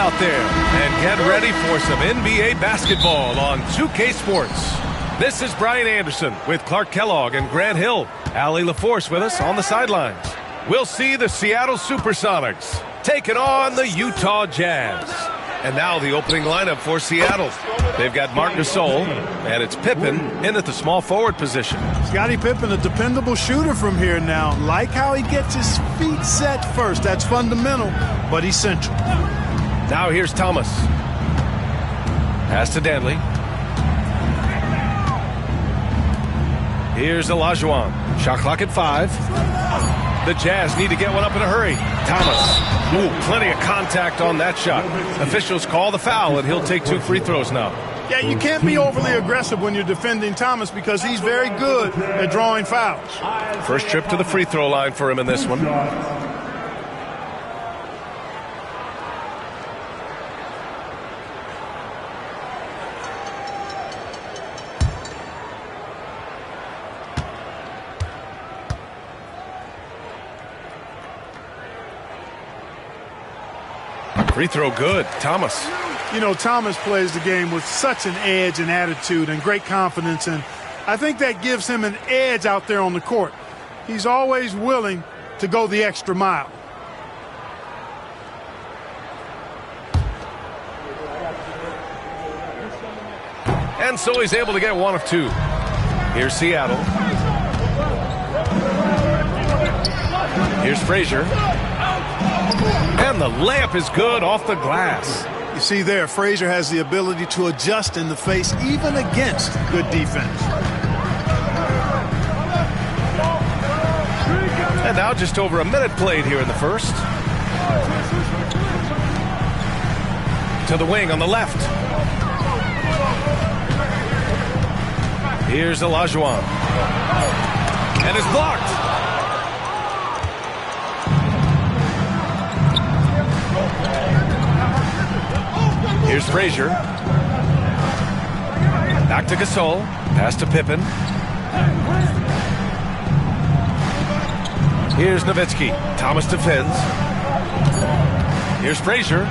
out there and get ready for some NBA basketball on 2K Sports. This is Brian Anderson with Clark Kellogg and Grant Hill. Allie LaForce with us on the sidelines. We'll see the Seattle Supersonics taking on the Utah Jazz. And now the opening lineup for Seattle. They've got Marc Gasol, and it's Pippen in at the small forward position. Scottie Pippen, a dependable shooter from here now. Like how he gets his feet set first. That's fundamental, but essential. Now here's Thomas. Pass to Danley. Here's Olajuwon. Shot clock at 5. The Jazz need to get one up in a hurry. Thomas. Ooh, plenty of contact on that shot. Officials call the foul, and he'll take 2 free throws now. Yeah, you can't be overly aggressive when you're defending Thomas because he's very good at drawing fouls. First trip to the free throw line for him in this one. Free throw good. Thomas. You know, Thomas plays the game with such an edge and attitude and great confidence, and I think that gives him an edge out there on the court. He's always willing to go the extra mile. And so he's able to get 1 of 2. Here's Seattle. Here's Frazier. And the layup is good off the glass. You see there, Frazier has the ability to adjust in the face even against good defense. And now just over a minute played here in the first. To the wing on the left. Here's Olajuwon. And it's blocked. Here's Frazier. Back to Gasol. Pass to Pippen. Here's Nowitzki. Thomas defends. Here's Frazier.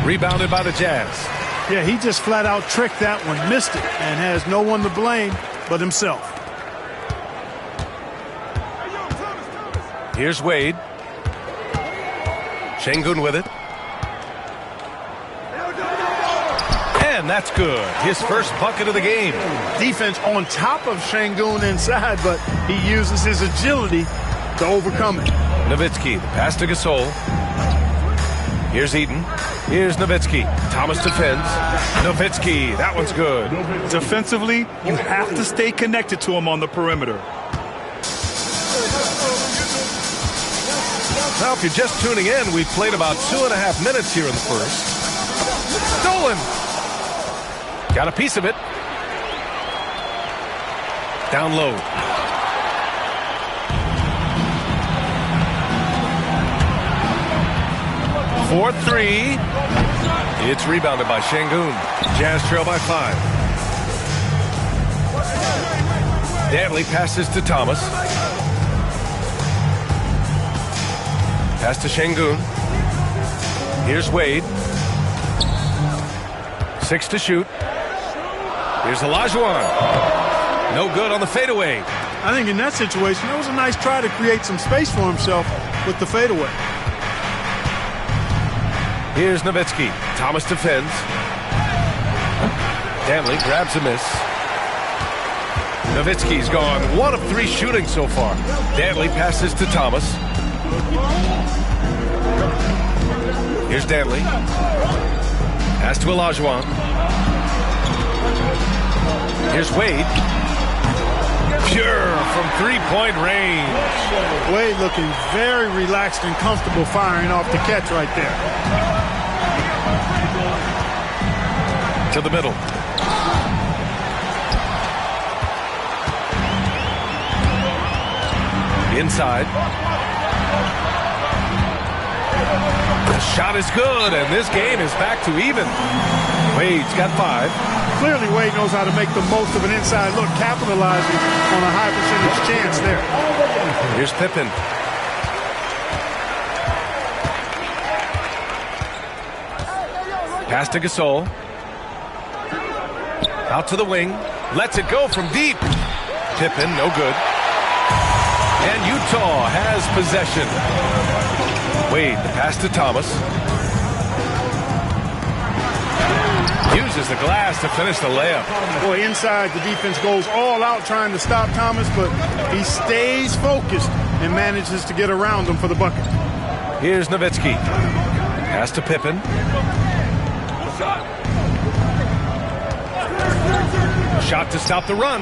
Rebounded by the Jazz. Yeah, he just flat out tricked that one, missed it, and has no one to blame but himself. Here's Wade. Şengün with it. And that's good. His first bucket of the game. Defense on top of Şengün inside, but he uses his agility to overcome it. Nowitzki, the pass to Gasol. Here's Eaton. Here's Nowitzki. Thomas defends. Nowitzki, that one's good. Defensively, you have to stay connected to him on the perimeter. Now, if you're just tuning in, we've played about 2.5 minutes here in the first. Stolen. Got a piece of it. Down low. For 3. It's rebounded by Şengün. Jazz trail by 5. Danley passes to Thomas. Pass to Şengün. Here's Wade. 6 to shoot. Here's Olajuwon. No good on the fadeaway. I think in that situation, that was a nice try to create some space for himself with the fadeaway. Here's Nowitzki. Thomas defends. Danley grabs a miss. Nowitzki's gone 1 of 3 shooting so far. Danley passes to Thomas. Here's Danley. Pass to Olajuwon. Here's Wade. Pure from 3-point range. Wade looking very relaxed and comfortable firing off the catch right there. To the middle. Inside. The shot is good, and this game is back to even. Wade's got 5. Clearly, Wade knows how to make the most of an inside look, capitalizing on a high percentage chance there. Here's Pippen. Pass to Gasol. Out to the wing. Lets it go from deep. Pippen, no good. And Utah has possession. Wade, the pass to Thomas. Uses the glass to finish the layup. Boy, inside, the defense goes all out trying to stop Thomas, but he stays focused and manages to get around him for the bucket. Here's Nowitzki. Pass to Pippen. Shot to stop the run.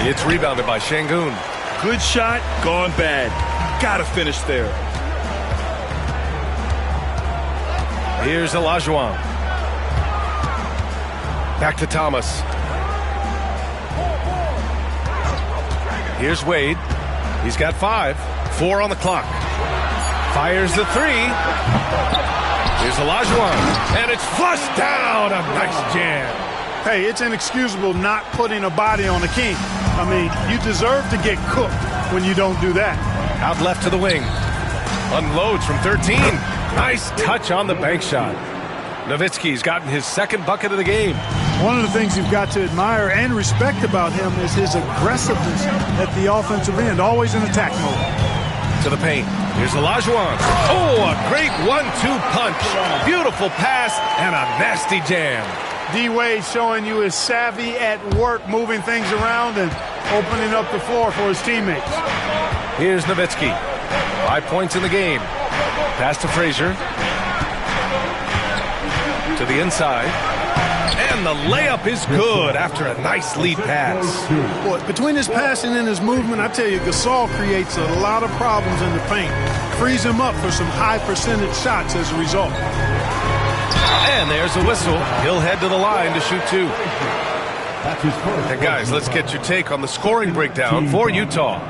It's rebounded by Şengün. Good shot, gone bad. Gotta finish there. Here's Olajuwon. Back to Thomas. Here's Wade. He's got 5. 4 on the clock. Fires the 3. Here's Olajuwon. And it's flushed down. A nice jam. Hey, it's inexcusable not putting a body on the king. I mean, you deserve to get cooked when you don't do that. Out left to the wing. Unloads from 13. Nice touch on the bank shot. Nowitzki's gotten his second bucket of the game. One of the things you've got to admire and respect about him is his aggressiveness at the offensive end, always in attack mode. To the paint. Here's Olajuwon. Oh, a great 1-2 punch. Beautiful pass and a nasty jam. D-Wade showing you his savvy at work, moving things around and opening up the floor for his teammates. Here's Nowitzki. 5 points in the game. Pass to Frazier. To the inside. And the layup is good after a nice lead pass. Boy, between his passing and his movement, I tell you, Gasol creates a lot of problems in the paint. Frees him up for some high percentage shots as a result. And there's a whistle. He'll head to the line to shoot 2. And guys, let's get your take on the scoring breakdown for Utah.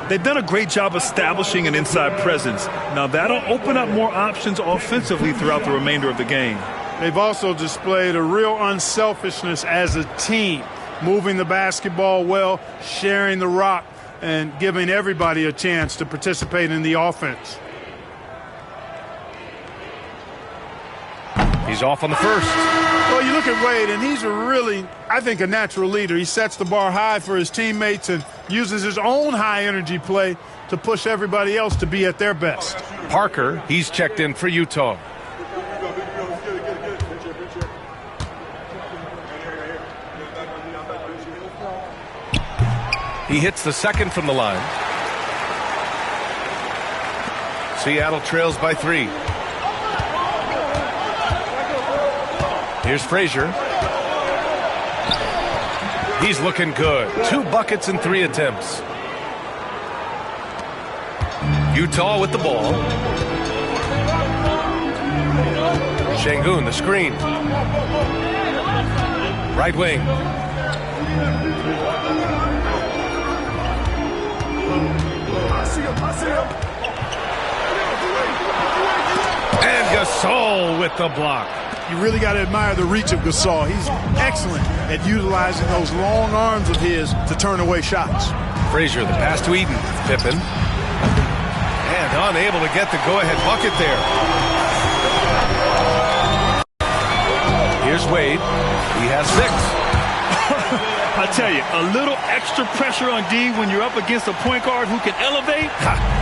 They've done a great job establishing an inside presence. Now that'll open up more options offensively throughout the remainder of the game. They've also displayed a real unselfishness as a team, moving the basketball well, sharing the rock, and giving everybody a chance to participate in the offense. He's off on the first. Well, you look at Wade, and he's really, I think, a natural leader. He sets the bar high for his teammates and uses his own high-energy play to push everybody else to be at their best. Parker, he's checked in for Utah. He hits the second from the line. Seattle trails by 3. Here's Frazier. He's looking good. 2 buckets in 3 attempts. Utah with the ball. Şengün, the screen. Right wing. And Gasol with the block. You really got to admire the reach of Gasol. He's excellent at utilizing those long arms of his to turn away shots. Frazier, the pass to Eden. Pippen. And unable to get the go-ahead bucket there. Here's Wade. He has 6. I tell you, a little extra pressure on D when you're up against a point guard who can elevate.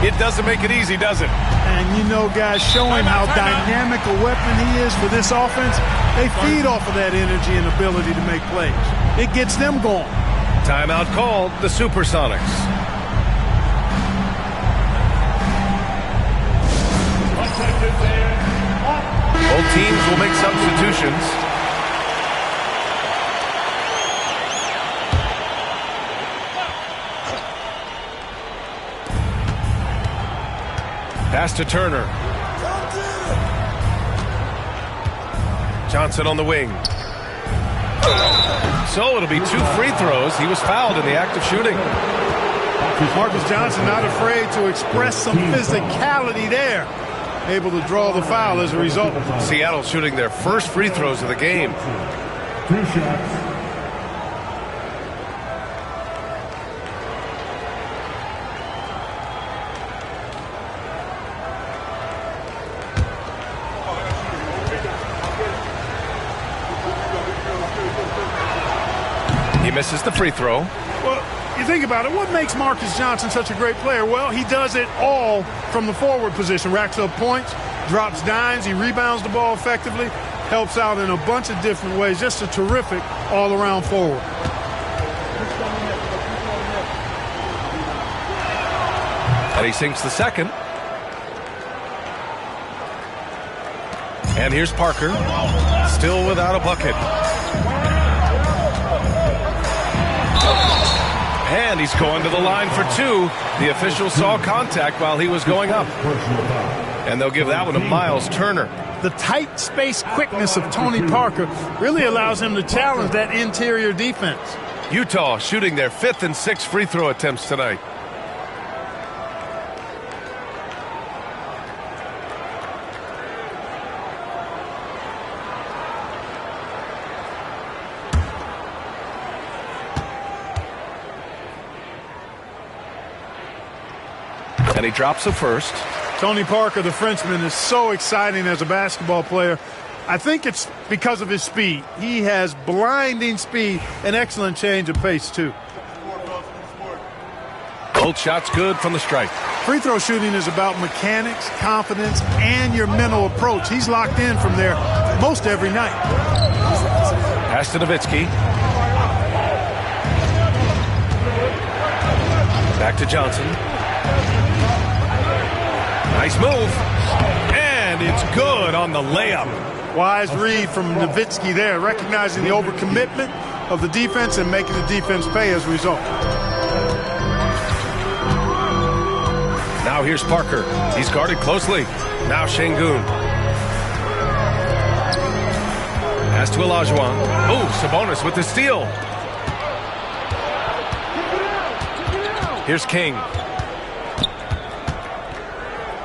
It doesn't make it easy, does it? And you know, guys, showing how dynamic a weapon he is for this offense, they feed off of that energy and ability to make plays. It gets them going. Timeout called, the Supersonics. Both teams will make substitutions. Pass to Turner. Johnson on the wing. So it'll be 2 free throws. He was fouled in the act of shooting. Marcus Johnson not afraid to express some physicality there. Able to draw the foul as a result. Seattle shooting their first free throws of the game. 2 shots. He misses the free throw. Well, you think about it, what makes Marcus Johnson such a great player? Well, he does it all from the forward position. Racks up points, drops dimes, he rebounds the ball effectively, helps out in a bunch of different ways. Just a terrific all-around forward. And he sinks the second. And here's Parker, still without a bucket. And he's going to the line for two. The official saw contact while he was going up. And they'll give that one to Miles Turner. The tight space quickness of Tony Parker really allows him to challenge that interior defense. Utah shooting their 5th and 6th free throw attempts tonight. And he drops the first. Tony Parker, the Frenchman, is so exciting as a basketball player. I think it's because of his speed. He has blinding speed and excellent change of pace, too. Both shots good from the stripe. Free throw shooting is about mechanics, confidence, and your mental approach. He's locked in from there most every night. Pass to Nowitzki. Back to Johnson. Nice move. And it's good on the layup. Wise read from Nowitzki there, recognizing the overcommitment of the defense and making the defense pay as a result. Now here's Parker. He's guarded closely. Now Şengün. Pass to Olajuwon. Oh, Sabonis with the steal. Here's King.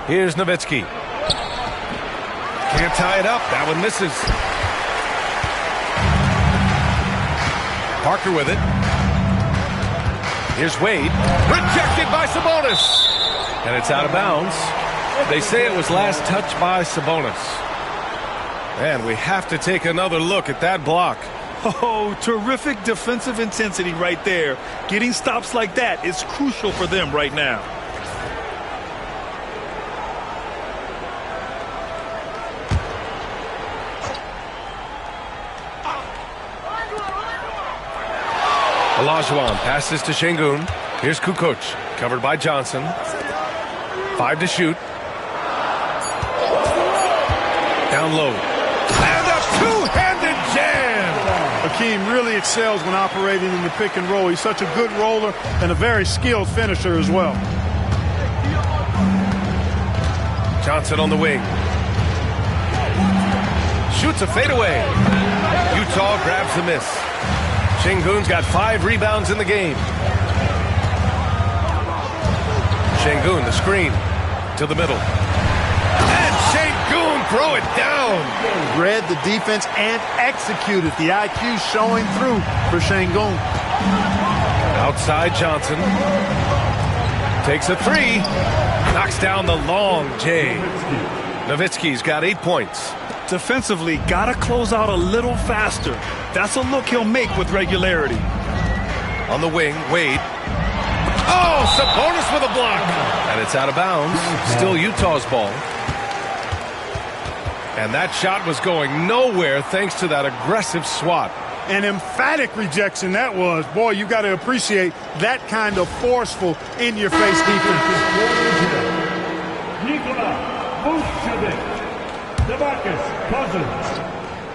Here's Nowitzki. Can't tie it up. That one misses. Parker with it. Here's Wade. Rejected by Sabonis. And it's out of bounds. They say it was last touched by Sabonis. And we have to take another look at that block. Oh, terrific defensive intensity right there. Getting stops like that is crucial for them right now. Olajuwon passes to Şengün. Here's Kukoc, covered by Johnson. 5 to shoot. Down low. And a two-handed jam! Hakeem really excels when operating in the pick and roll. He's such a good roller and a very skilled finisher as well. Johnson on the wing. Shoots a fadeaway. Utah grabs the miss. Şengün's got 5 rebounds in the game. Şengün, the screen to the middle. And Şengün throw it down. Read the defense and executed. The IQ showing through for Şengün. Outside Johnson. Takes a 3. Knocks down the long J. Nowitzki's got 8 points. Defensively, gotta close out a little faster. That's a look he'll make with regularity. On the wing, Wade. Oh, Sabonis with a block. And it's out of bounds. Still Utah's ball. And that shot was going nowhere thanks to that aggressive swat. An emphatic rejection that was. Boy, you got to appreciate that kind of forceful, in-your-face defense. Cousins,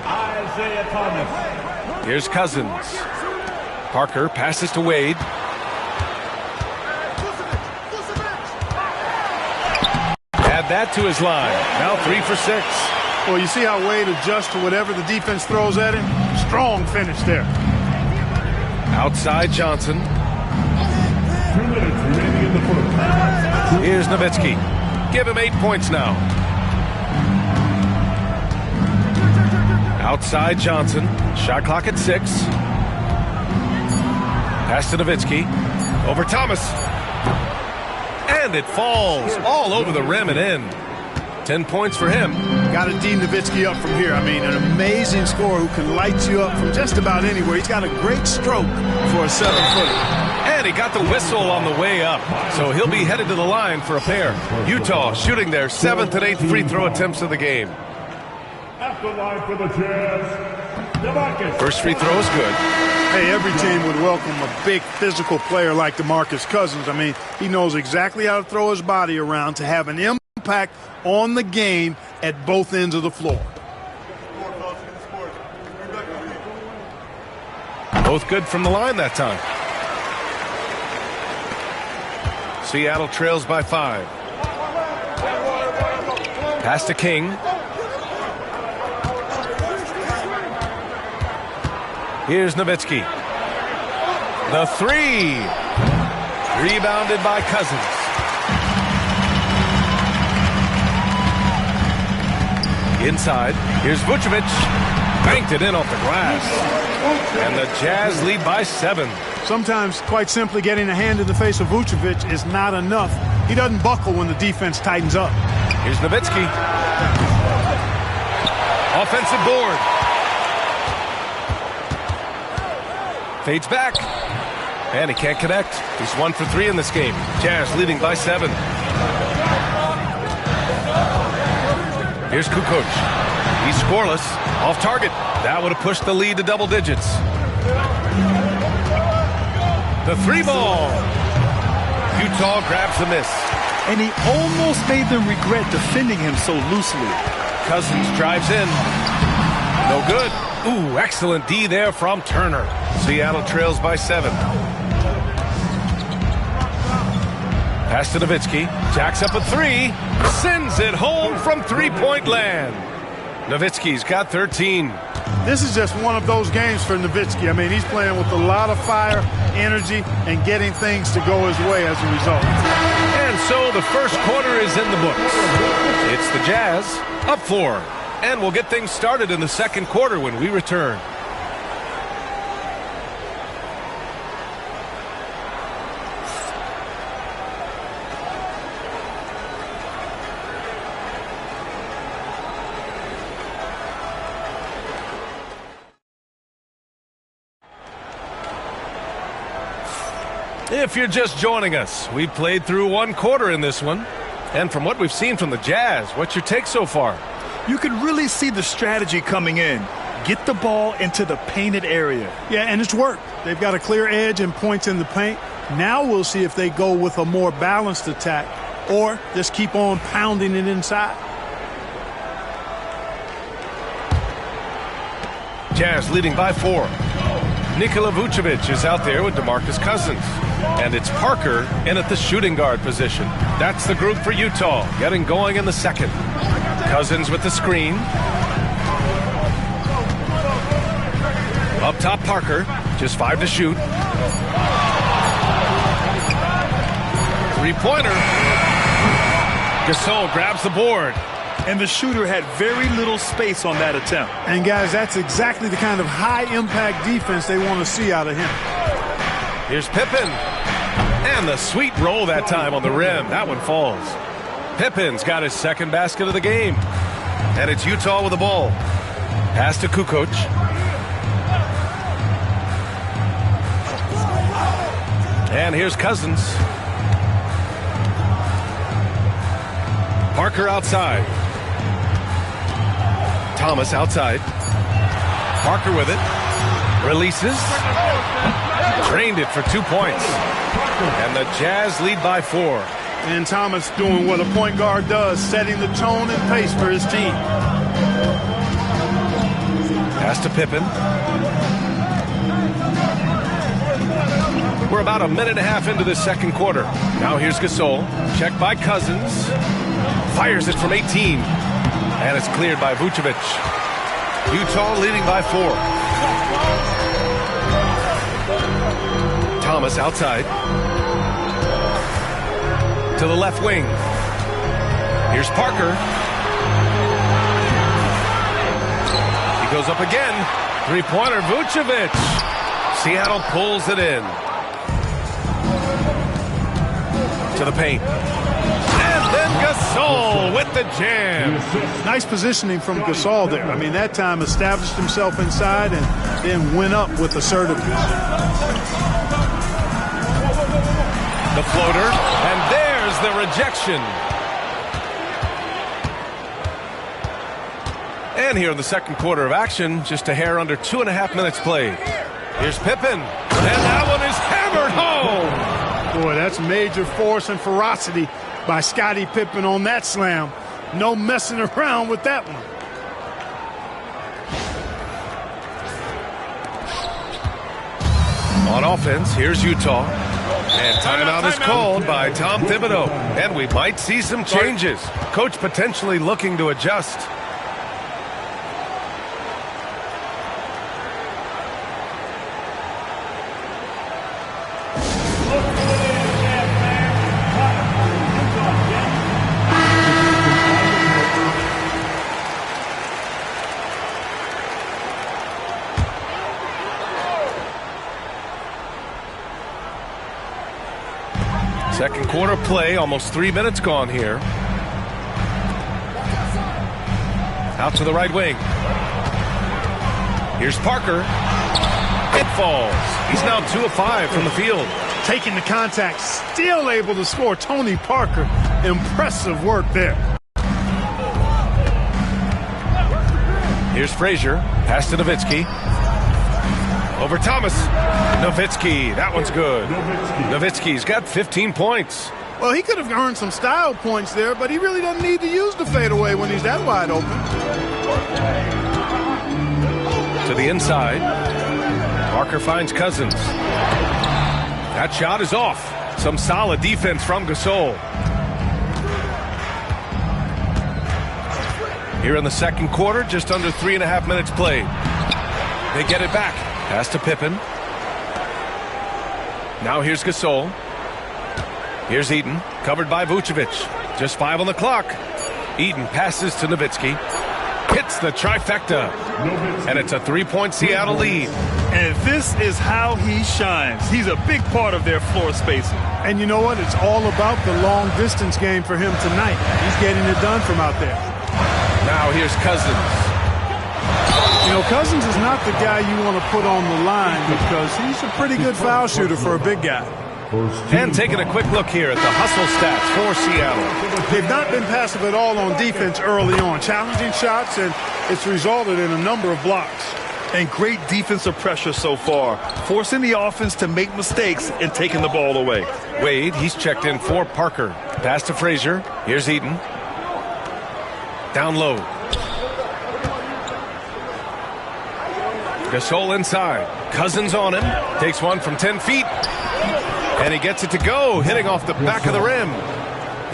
Isaiah Thomas. Here's Cousins. Parker passes to Wade. Add that to his line. Now 3 for 6. Well, you see how Wade adjusts to whatever the defense throws at him? Strong finish there. Outside Johnson. 2 minutes remaining in the first. Here's Nowitzki. Give him 8 points now. Outside Johnson. Shot clock at 6. Pass to Nowitzki. Over Thomas. And it falls all over the rim and in. 10 points for him. Got to D Nowitzki up from here. I mean, an amazing scorer who can light you up from just about anywhere. He's got a great stroke for a 7-footer. And he got the whistle on the way up, so he'll be headed to the line for a pair. Utah shooting their 7th and 8th free throw attempts of the game. At the line for the Jazz, First free throw is good. Hey, every team would welcome a big physical player like DeMarcus Cousins. I mean, he knows exactly how to throw his body around to have an impact on the game at both ends of the floor. Both good from the line that time. Seattle trails by 5. Pass to King. Here's Nowitzki. The 3. Rebounded by Cousins. Inside. Here's Vucevic. Banked it in off the glass. And the Jazz lead by 7. Sometimes, quite simply, getting a hand in the face of Vucevic is not enough. He doesn't buckle when the defense tightens up. Here's Nowitzki. Offensive board. Fades back. And he can't connect. He's 1 for 3 in this game. Jazz leading by 7. Here's Kukoc. He's scoreless. Off target. That would have pushed the lead to double digits. The 3 ball. Utah grabs the miss. And he almost made them regret defending him so loosely. Cousins drives in. No good. Ooh, excellent D there from Turner. Seattle trails by 7. Pass to Nowitzki. Jacks up a 3. Sends it home from three-point land. Nowitzki's got 13. This is just one of those games for Nowitzki. I mean, he's playing with a lot of fire, energy, and getting things to go his way as a result. And so the first quarter is in the books. It's the Jazz up 4. And we'll get things started in the second quarter when we return. If you're just joining us, we played through 1 quarter in this one. And from what we've seen from the Jazz, what's your take so far? You can really see the strategy coming in. Get the ball into the painted area. Yeah, and it's worked. They've got a clear edge and points in the paint. Now we'll see if they go with a more balanced attack or just keep on pounding it inside. Jazz leading by 4. Nikola Vucevic is out there with DeMarcus Cousins. And it's Parker in at the shooting guard position. That's the group for Utah, getting going in the second. Cousins with the screen. Up top, Parker. Just 5 to shoot. 3-pointer. Gasol grabs the board. And the shooter had very little space on that attempt. And, guys, that's exactly the kind of high-impact defense they want to see out of him. Here's Pippen. And the sweet roll that time on the rim. That one falls. Pippen's got his second basket of the game. And it's Utah with the ball. Pass to Kukoc. And here's Cousins. Parker outside. Thomas outside. Parker with it. Releases. Drained it for 2 points. And the Jazz lead by 4. And Thomas doing what a point guard does, setting the tone and pace for his team. Pass to Pippen. We're about a minute and a half into the second quarter. Now here's Gasol. Checked by Cousins. Fires it from 18. And it's cleared by Vucevic. Utah leading by 4. Thomas outside. To the left wing. Here's Parker. He goes up again. 3-pointer, Vucevic. Seattle pulls it in. To the paint. And then Gasol with the jam. Nice positioning from Gasol there. I mean, that time established himself inside and then went up with assertiveness. The floater, and there's the rejection. And here in the second quarter of action, just a hair under 2.5 minutes played. Here's Pippen, and that one is hammered home. Boy, that's major force and ferocity by Scottie Pippen on that slam. No messing around with that one. On offense, here's Utah. And timeout is called by Tom Thibodeau. And we might see some changes. Coach potentially looking to adjust. Second quarter play, almost 3 minutes gone here. Out to the right wing. Here's Parker. It falls. He's now 2 of 5 from the field. Taking the contact, still able to score. Tony Parker, impressive work there. Here's Frazier. Pass to Nowitzki. Over Thomas. Nowitzki. That one's good. Nowitzki's got 15 points. Well, he could have earned some style points there, but he really doesn't need to use the fadeaway when he's that wide open. To the inside. Parker finds Cousins. That shot is off. Some solid defense from Gasol. Here in the second quarter, just under 3.5 minutes played. They get it back. Pass to Pippen. Now here's Gasol. Here's Eaton, covered by Vucevic. Just 5 on the clock. Eaton passes to Nowitzki. Hits the trifecta. And it's a 3-point Seattle lead. And this is how he shines. He's a big part of their floor spacing. And you know what? It's all about the long distance game for him tonight. He's getting it done from out there. Now here's Cousins. You know, Cousins is not the guy you want to put on the line because he's a pretty good foul shooter for a big guy. And taking a quick look here at the hustle stats for Seattle. They've not been passive at all on defense early on. Challenging shots, and it's resulted in a number of blocks. And great defensive pressure so far, forcing the offense to make mistakes and taking the ball away. Wade, he's checked in for Parker. Pass to Frazier. Here's Eaton. Down low. Gasol inside. Cousins on him. Takes one from 10 feet. And he gets it to go, hitting off the back of the rim.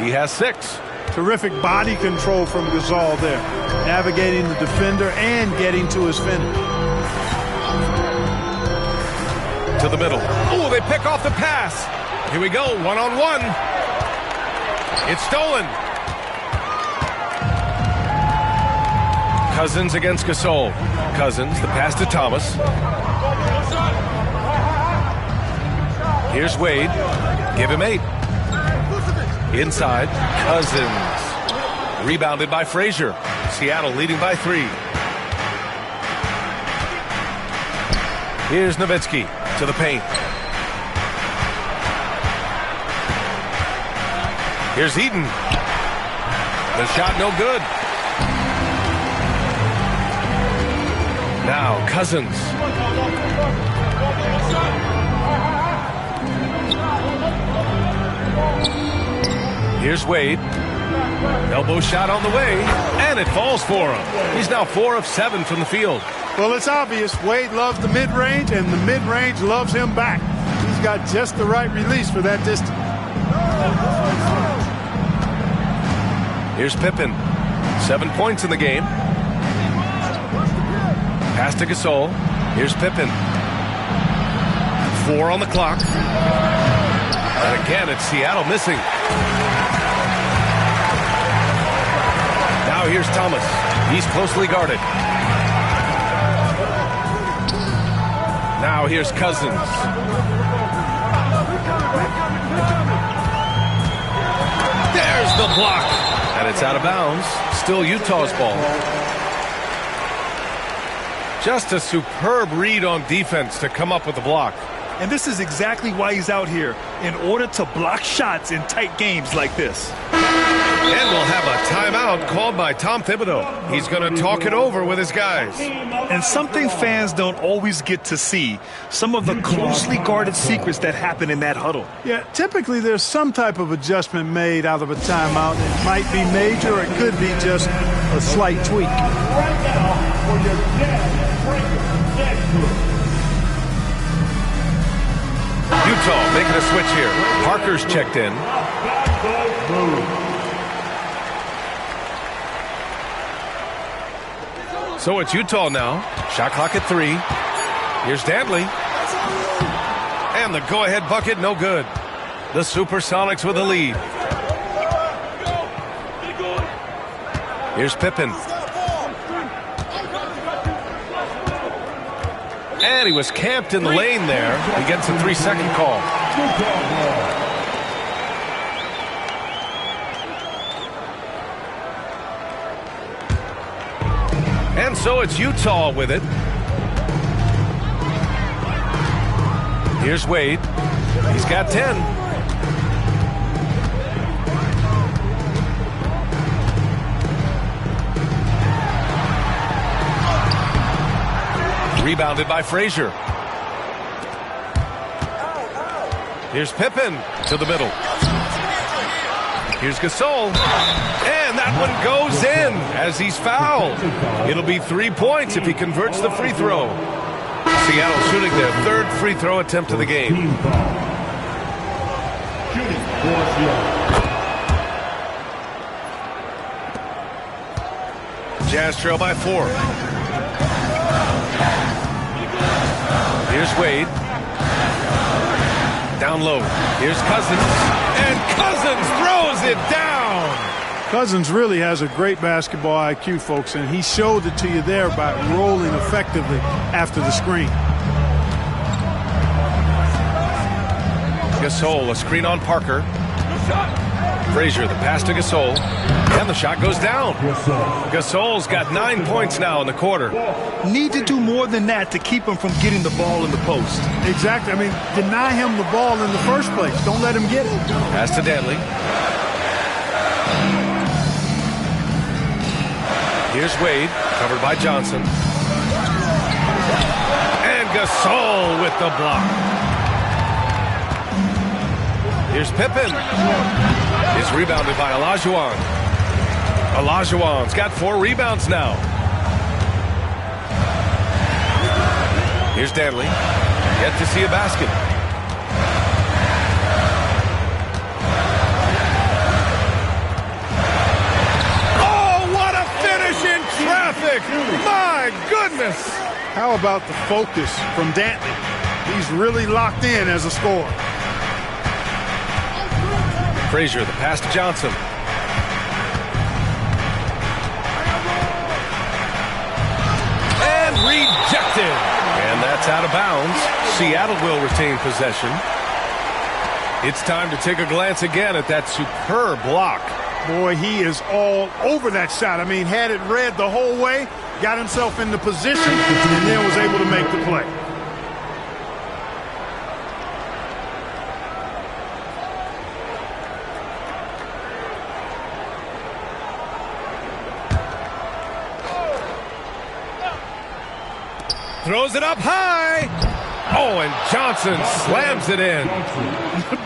He has 6. Terrific body control from Gasol there. Navigating the defender and getting to his finish. To the middle. Oh, they pick off the pass. Here we go, one-on-one. It's stolen. Cousins against Gasol. Cousins, the pass to Thomas. Here's Wade. Give him 8. Inside, Cousins. Rebounded by Frazier. Seattle leading by 3. Here's Nowitzki to the paint. Here's Eaton. The shot no good. Now Cousins. Here's Wade. Elbow shot on the way, and it falls for him. He's now 4 of 7 from the field. Well, it's obvious. Wade loves the mid-range, and the mid-range loves him back. He's got just the right release for that distance. Here's Pippen. 7 points in the game. Pass to Gasol. Here's Pippen. 4 on the clock. And again, it's Seattle missing. Now here's Thomas. He's closely guarded. Now here's Cousins. There's the block. And it's out of bounds. Still Utah's ball. Just a superb read on defense to come up with the block. And this is exactly why he's out here, in order to block shots in tight games like this. And we'll have a timeout called by Tom Thibodeau. He's going to talk it over with his guys. And something fans don't always get to see, some of the closely guarded secrets that happen in that huddle. Yeah, typically there's some type of adjustment made out of a timeout. It might be major, or it could be just a slight tweak. Right now, for your next breaker, Utah making a switch here. Parker's checked in. So it's Utah now. Shot clock at 3. Here's Dantley. And the go-ahead bucket, no good. The Supersonics with the lead. Here's Pippen. And he was camped in the lane there. He gets a 3-second call. And so it's Utah with it. Here's Wade. He's got 10. Rebounded by Frazier. Here's Pippen to the middle. Here's Gasol. And that one goes in as he's fouled. It'll be 3 points if he converts the free throw. Seattle shooting their 3rd free throw attempt of the game. Jazz trail by 4. Here's Wade. Down low. Here's Cousins. And Cousins throws it down. Cousins really has a great basketball IQ, folks, and he showed it to you there by rolling effectively after the screen. Gasol, a screen on Parker. Frazier, the pass to Gasol. And the shot goes down. Gasol's got 9 points now in the quarter. Need to do more than that to keep him from getting the ball in the post. Exactly. I mean, deny him the ball in the first place. Don't let him get it. Pass to Dantley. Here's Wade, covered by Johnson. And Gasol with the block. Here's Pippen. He's rebounded by Olajuwon. Olajuwon's got 4 rebounds now. Here's Dantley. Yet to see a basket. Oh, what a finish in traffic! My goodness! How about the focus from Dantley? He's really locked in as a scorer. Frazier, the pass to Johnson. And rejected. And that's out of bounds. Seattle will retain possession. It's time to take a glance again at that superb block. Boy, he is all over that shot. I mean, had it read the whole way, got himself into position, and then was able to make the play. Throws it up high. Oh, and Johnson slams it in.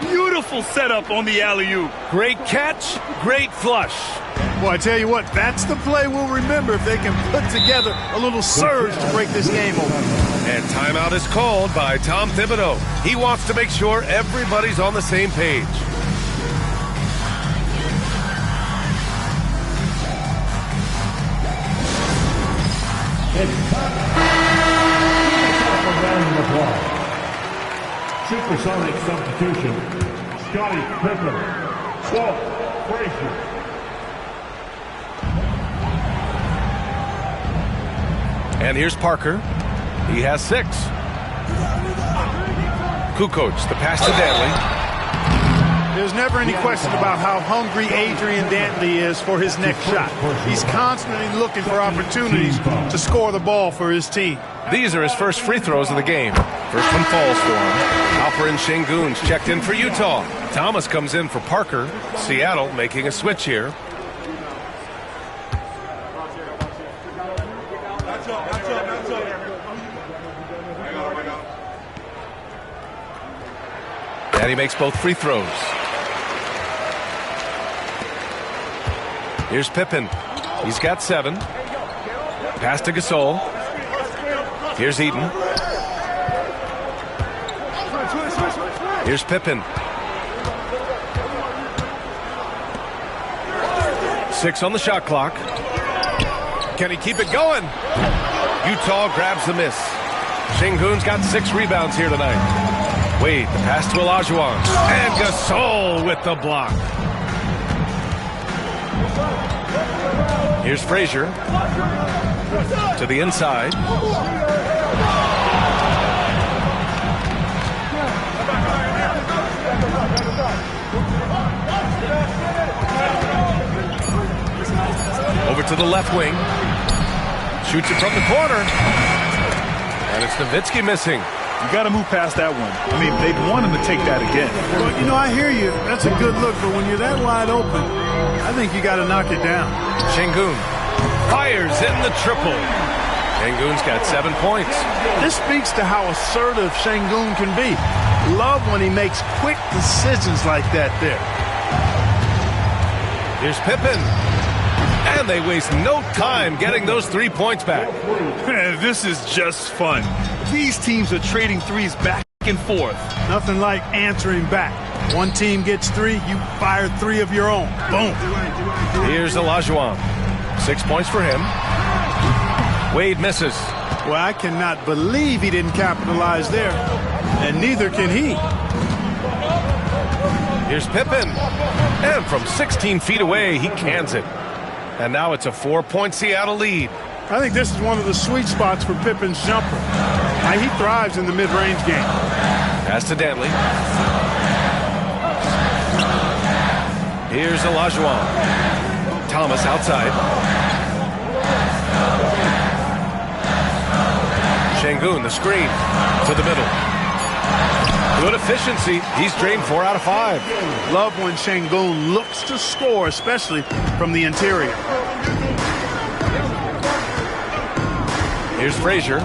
Beautiful setup on the alley-oop. Great catch, great flush. Boy, I tell you what, that's the play we'll remember if they can put together a little surge to break this game open. And timeout is called by Tom Thibodeau. He wants to make sure everybody's on the same page. Supersonic substitution. Scottie Pippen. Walt Frazier. And here's Parker. He has 6. Kukoc, the pass to Dantley. There's never any question about how hungry Adrian Dantley is for his next shot. He's constantly looking for opportunities to score the ball for his team. These are his first free throws of the game. First one falls for him. Alperin Sengun's checked in for Utah. Thomas comes in for Parker. Seattle making a switch here. And he makes both free throws. Here's Pippen. He's got 7. Pass to Gasol. Here's Eaton. Here's Pippen. 6 on the shot clock. Can he keep it going? Utah grabs the miss. Sengun's got 6 rebounds here tonight. Wade, the pass to Olajuwon. And Gasol with the block. Here's Frazier. To the inside. Over to the left wing. Shoots it from the corner. And it's Nowitzki missing. You got to move past that one. I mean, they'd want him to take that again. Well, you know, I hear you. That's a good look, but when you're that wide open, I think you got to knock it down. Sengun fires in the triple. Sengun's got 7 points. This speaks to how assertive Sengun can be. Love when he makes quick decisions like that there. Here's Pippen. And they waste no time getting those 3 points back. This is just fun. These teams are trading threes back and forth. Nothing like answering back. One team gets 3, you fire 3 of your own. Boom. Here's Olajuwon. 6 points for him. Wade misses. Well, I cannot believe he didn't capitalize there. And neither can he. Here's Pippen. And from 16 feet away, he cans it. And now it's a 4-point Seattle lead. I think this is one of the sweet spots for Pippen's jumper. He thrives in the mid-range game. Pass to Dantley. Here's Olajuwon. Thomas outside. Sengun, the screen. To the middle. Good efficiency. He's drained 4 out of 5. Love when Sengun looks to score, especially from the interior. Here's Frazier.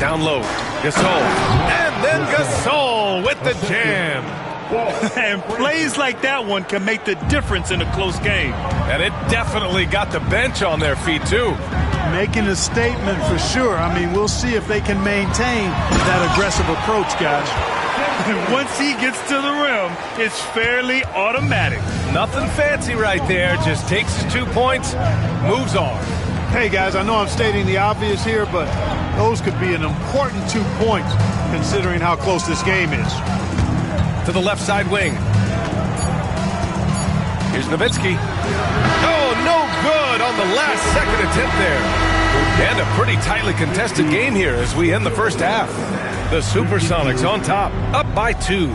Down low. Gasol. And then Gasol with the jam. And plays like that one can make the difference in a close game. And it definitely got the bench on their feet, too. Making a statement for sure. I mean, we'll see if they can maintain that aggressive approach, guys. Once he gets to the rim, it's fairly automatic. Nothing fancy right there. Just takes his 2 points, moves on. Hey, guys, I know I'm stating the obvious here, but those could be an important 2 points considering how close this game is. To the left side wing. Here's Nowitzki. Oh, no good on the last second attempt there. And a pretty tightly contested game here as we end the first half. The Supersonics on top, up by 2.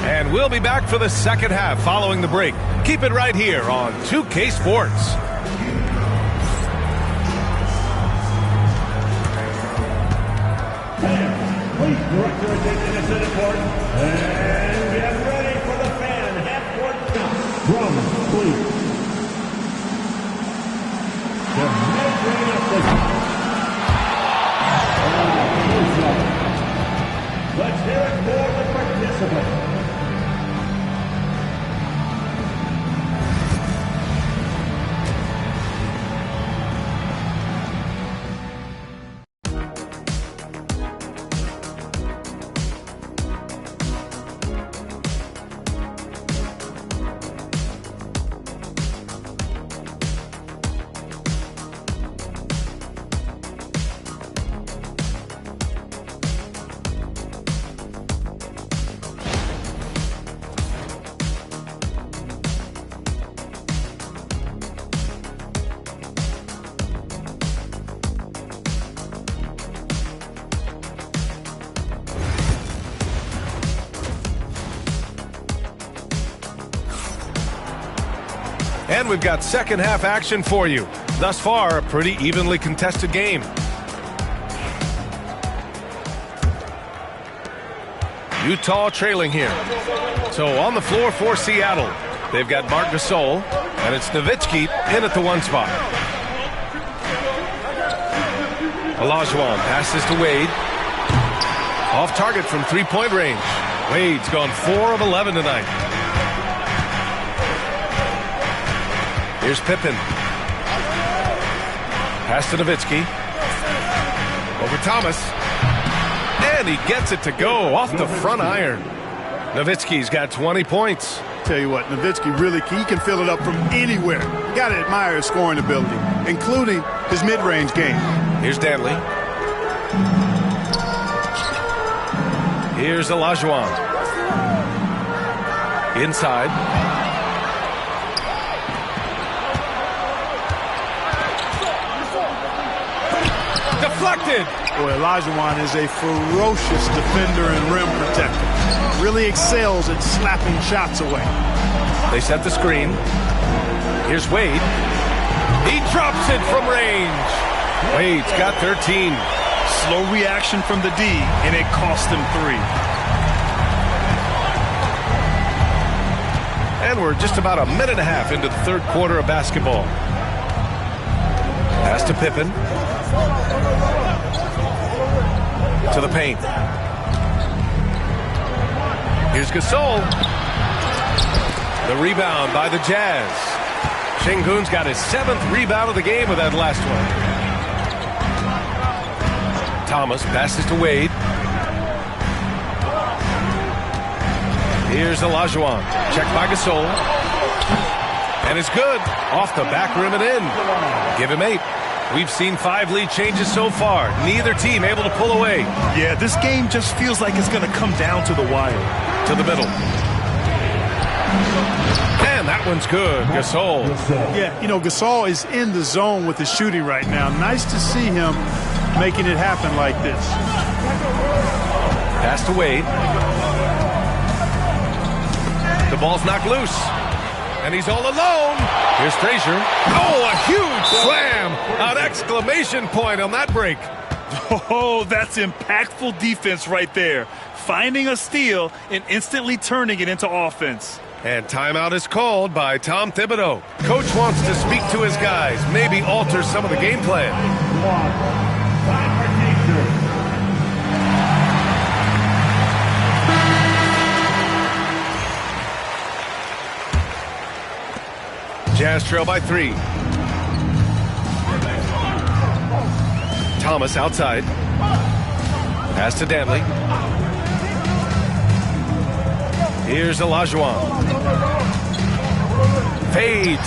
And we'll be back for the second half following the break. Keep it right here on 2K Sports. Please direct your attention to center court and get ready for the fan half-court shot from Cleveland. The mid-range of the let's hear it for the participants. And we've got second half action for you. Thus far, a pretty evenly contested game. Utah trailing here. So on the floor for Seattle, they've got Marc Gasol, and it's Nowitzki in at the 1 spot. Olajuwon passes to Wade. Off target from three-point range. Wade's gone 4 of 11 tonight. Here's Pippen. Pass to Nowitzki. Over Thomas. And he gets it to go off the front iron. Nowitzki's got 20 points. Tell you what, Nowitzki really, he can fill it up from anywhere. You got to admire his scoring ability, including his mid-range game. Here's Danley. Here's Olajuwon. Inside. Deflected. Boy, Olajuwon is a ferocious defender and rim protector. Really excels at slapping shots away. They set the screen. Here's Wade. He drops it from range. Wade's got 13. Slow reaction from the D, and it cost him 3. And we're just about a minute and a half into the third quarter of basketball. Pass to Pippen. To the paint. Here's Gasol. The rebound by the Jazz. Şengün's got his 7th rebound of the game with that last one. Thomas passes to Wade. Here's Olajuwon. Checked by Gasol. And it's good. Off the back rim and in. Give him 8. We've seen 5 lead changes so far. Neither team able to pull away. Yeah, this game just feels like it's going to come down to the wire. To the middle. And that one's good. Gasol. Yeah, you know, Gasol is in the zone with his shooting right now. Nice to see him making it happen like this. Pass to Wade. The ball's knocked loose. And he's all alone. Here's Frazier. Oh, a huge slam. An exclamation point on that break. Oh, that's impactful defense right there. Finding a steal and instantly turning it into offense. And timeout is called by Tom Thibodeau. Coach wants to speak to his guys, maybe alter some of the game plan. Jazz trail by 3. Thomas outside. Pass to Danley. Here's Olajuwon. Fades.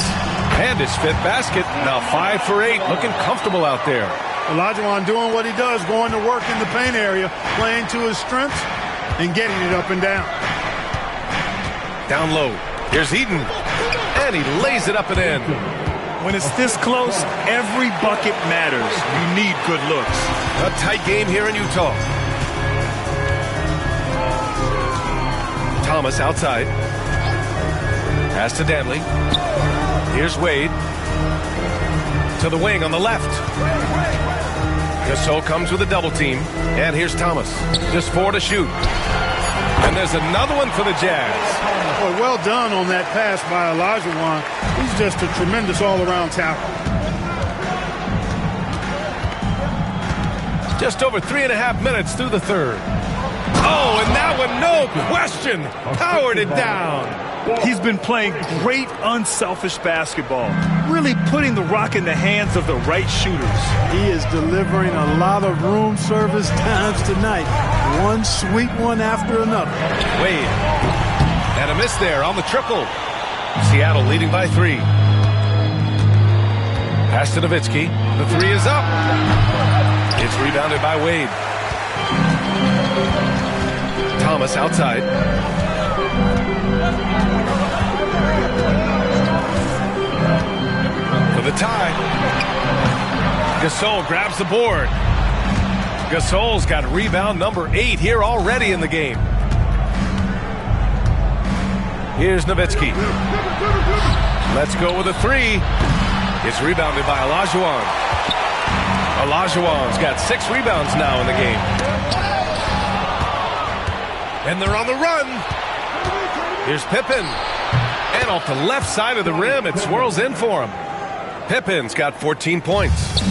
And his 5th basket. Now 5 for 8. Looking comfortable out there. Olajuwon doing what he does, going to work in the paint area, playing to his strengths, and getting it up and down. Down low. Here's Eaton. And he lays it up and in. When it's this close, every bucket matters. You need good looks. A tight game here in Utah. Thomas outside. Pass to Danley. Here's Wade. To the wing on the left. Gasol comes with a double team. And here's Thomas. Just 4 to shoot. And there's another one for the Jazz. Boy, well done on that pass by Olajuwon. He's just a tremendous all-around talent. Just over 3.5 minutes through the third. Oh, and that one, no question, powered it down. He's been playing great, unselfish basketball, really putting the rock in the hands of the right shooters. He is delivering a lot of room service times tonight. One sweet one after another. Wade. And a miss there on the triple. Seattle leading by 3. Pass to Nowitzki. The 3 is up. It's rebounded by Wade. Thomas outside. For the tie. Gasol grabs the board. Gasol's got rebound number 8 here already in the game. Here's Nowitzki. Let's go with a three. It's rebounded by Olajuwon. Olajuwon's got 6 rebounds now in the game. And they're on the run. Here's Pippen. And off the left side of the rim, it swirls in for him. Pippen's got 14 points.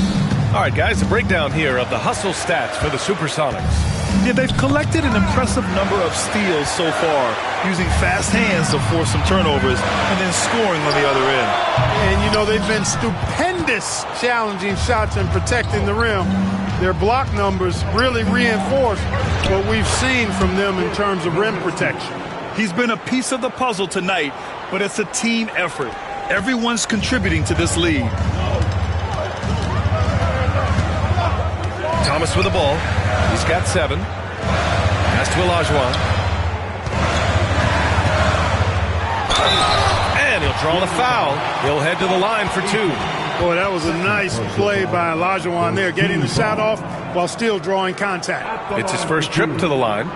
All right, guys, a breakdown here of the hustle stats for the Supersonics. Yeah, they've collected an impressive number of steals so far, using fast hands to force some turnovers and then scoring on the other end. And, you know, they've been stupendous challenging shots and protecting the rim. Their block numbers really reinforce what we've seen from them in terms of rim protection. He's been a piece of the puzzle tonight, but it's a team effort. Everyone's contributing to this lead. Thomas with the ball. He's got 7. Pass to Olajuwon. And he'll draw the foul. He'll head to the line for 2. Boy, that was a nice play by Olajuwon there, getting the shot off while still drawing contact. It's his first trip to the line.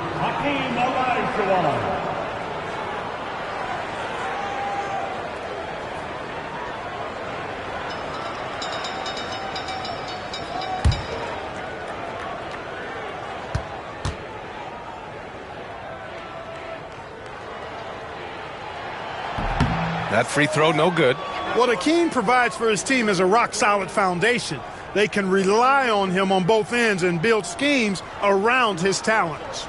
That free throw, no good. What Akeem provides for his team is a rock-solid foundation. They can rely on him on both ends and build schemes around his talents.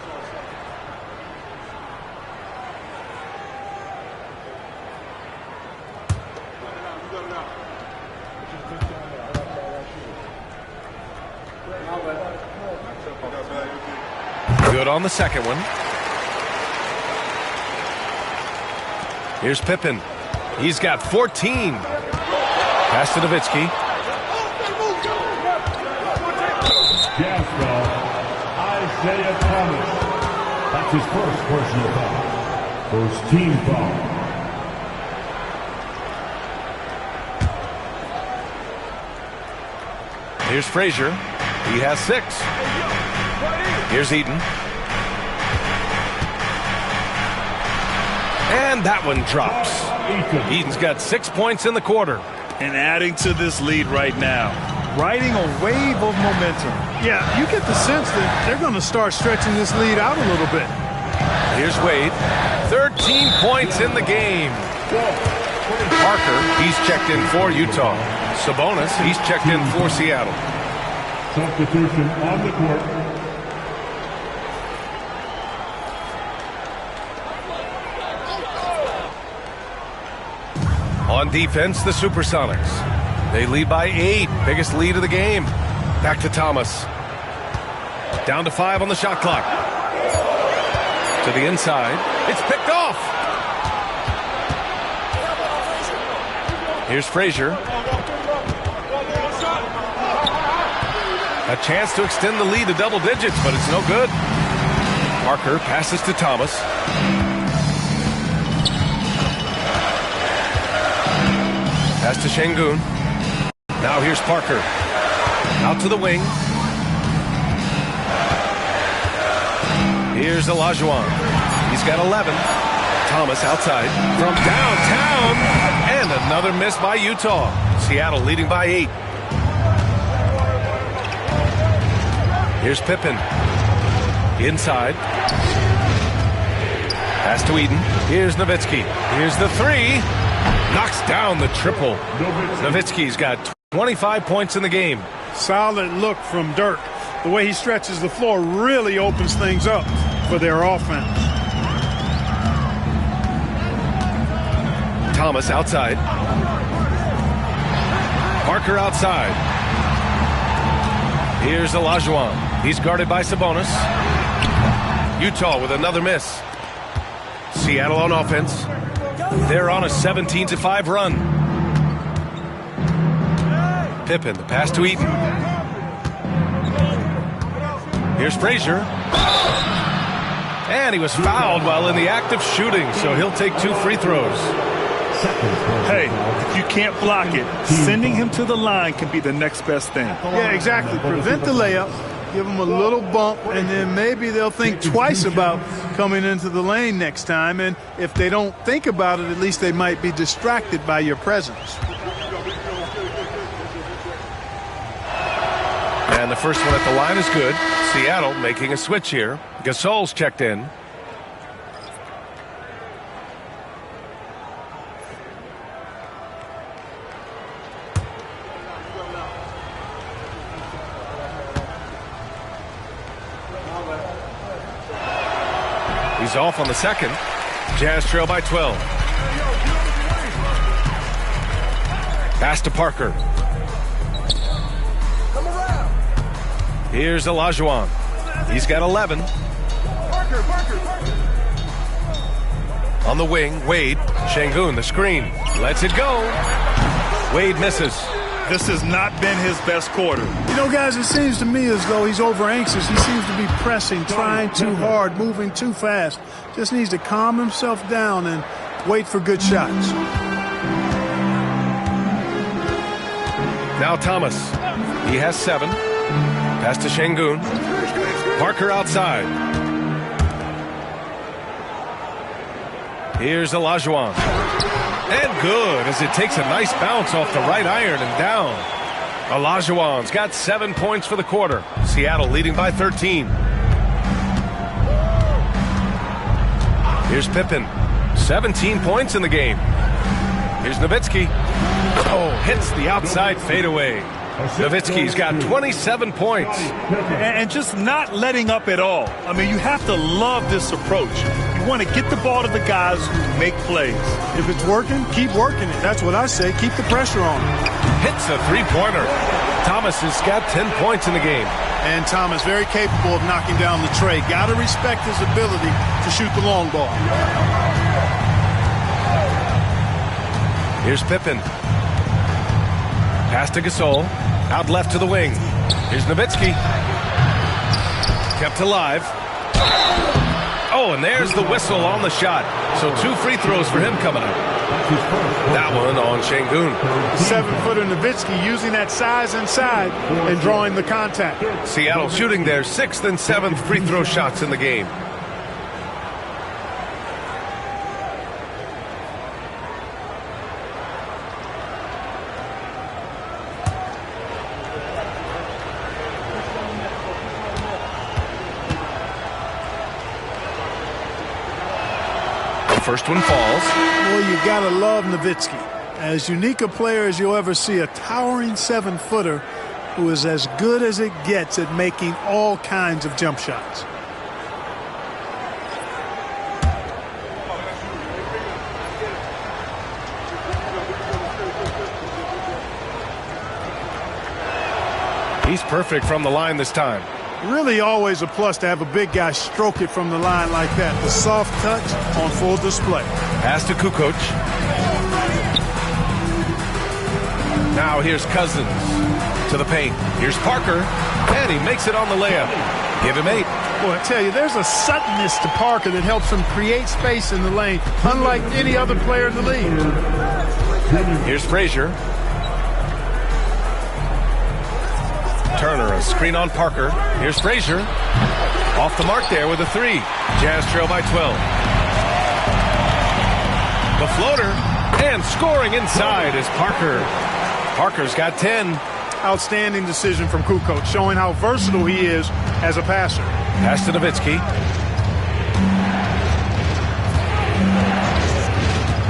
Good on the second one. Here's Pippen. He's got 14. Pass to Nowitzki. Gas foul. Isaiah Thomas. That's his first personal foul. First team foul. Here's Frazier. He has 6. Here's Eden. And that one drops. Eden's got 6 points in the quarter. And adding to this lead right now. Riding a wave of momentum. Yeah, you get the sense that they're going to start stretching this lead out a little bit. Here's Wade. 13 points in the game. Parker, he's checked in for Utah. Sabonis, he's checked in for Seattle. Substitution on the court. On defense, the Supersonics. They lead by 8. Biggest lead of the game. Back to Thomas. Down to 5 on the shot clock. To the inside. It's picked off. Here's Frazier. A chance to extend the lead to double digits, but it's no good. Parker passes to Thomas. Pass to Şengün. Now here's Parker. Out to the wing. Here's Olajuwon. He's got 11. Thomas outside from downtown. And another miss by Utah. Seattle leading by 8. Here's Pippen. Inside. Pass to Eden. Here's Nowitzki. Here's the 3. Knocks down the triple. Nowitzki's got 25 points in the game. Solid look from Dirk. The way he stretches the floor really opens things up for their offense. Thomas outside. Parker outside. Here's Olajuwon. He's guarded by Sabonis. Utah with another miss. Seattle on offense. They're on a 17-5 run. Pippen, the pass to Eden. Here's Frazier. And he was fouled while in the act of shooting, so he'll take 2 free throws. Hey, if you can't block it, sending him to the line can be the next best thing. Yeah, exactly. Prevent the layup Give them a little bump, and then maybe they'll think twice about coming into the lane next time. And if they don't think about it, at least they might be distracted by your presence. And the first one at the line is good. Seattle making a switch here. Gasol's checked in. He's off on the second. Jazz trail by 12. Pass to Parker. Here's Olajuwon. He's got 11. On the wing, Wade. Şengün, the screen. Lets it go. Wade misses. This has not been his best quarter. You know, guys, it seems to me as though he's over anxious. He seems to be pressing, trying too hard, moving too fast. Just needs to calm himself down and wait for good shots. Now Thomas. He has 7. Pass to Şengün. Parker outside. Here's Olajuwon. And good as it takes a nice bounce off the right iron and down. Olajuwon's got 7 points for the quarter. Seattle leading by 13. Here's Pippen. 17 points in the game. Here's Nowitzki. Oh, hits the outside fadeaway. Nowitzki's got 27 points. And just not letting up at all. I mean, you have to love this approach. You want to get the ball to the guys who make plays. If it's working, keep working it. That's what I say. Keep the pressure on. Hits a three-pointer. Thomas has got 10 points in the game. And Thomas very capable of knocking down the tray. Got to respect his ability to shoot the long ball. Here's Pippen. Pass to Gasol. Out left to the wing. Here's Nowitzki. Kept alive. Oh, and there's the whistle on the shot. So 2 free throws for him coming up. That one on Şengün. 7-footer Nowitzki using that size inside and drawing the contact. Seattle shooting their 6th and 7th free throw shots in the game. First one falls. Well, you got to love Nowitzki. As unique a player as you'll ever see, a towering 7-footer who is as good as it gets at making all kinds of jump shots. He's perfect from the line this time. Really always a plus to have a big guy stroke it from the line like that. The soft touch on full display. Pass to Kukoc. Now here's Cousins to the paint. Here's Parker, and he makes it on the layup. Give him 8. Boy, I tell you, there's a suddenness to Parker that helps him create space in the lane, unlike any other player in the league. Here's Frazier. Turner, a screen on Parker. Here's Frazier. Off the mark there with a 3. Jazz trail by 12. The floater, and scoring inside is Parker. Parker's got 10. Outstanding decision from Kukoc, showing how versatile he is as a passer. Pass to Nowitzki.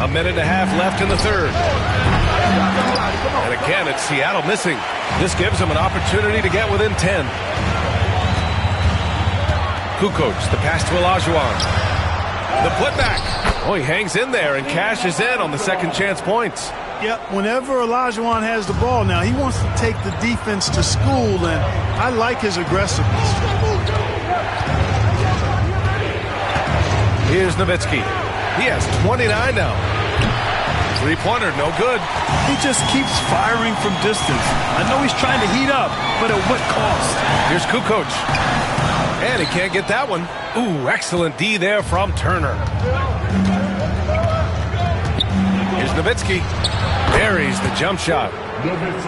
A minute and a half left in the third. And again, it's Seattle missing. This gives them an opportunity to get within 10. Kukoc, the pass to Olajuwon. The putback. Oh, he hangs in there and cashes in on the second chance points. Yep, whenever Olajuwon has the ball now, he wants to take the defense to school, and I like his aggressiveness. Here's Nowitzki. He has 29 now. Three-pointer, no good. He just keeps firing from distance. I know he's trying to heat up, but at what cost? Here's Kukoc. And he can't get that one. Ooh, excellent D there from Turner. Here's Nowitzki. Buries the jump shot.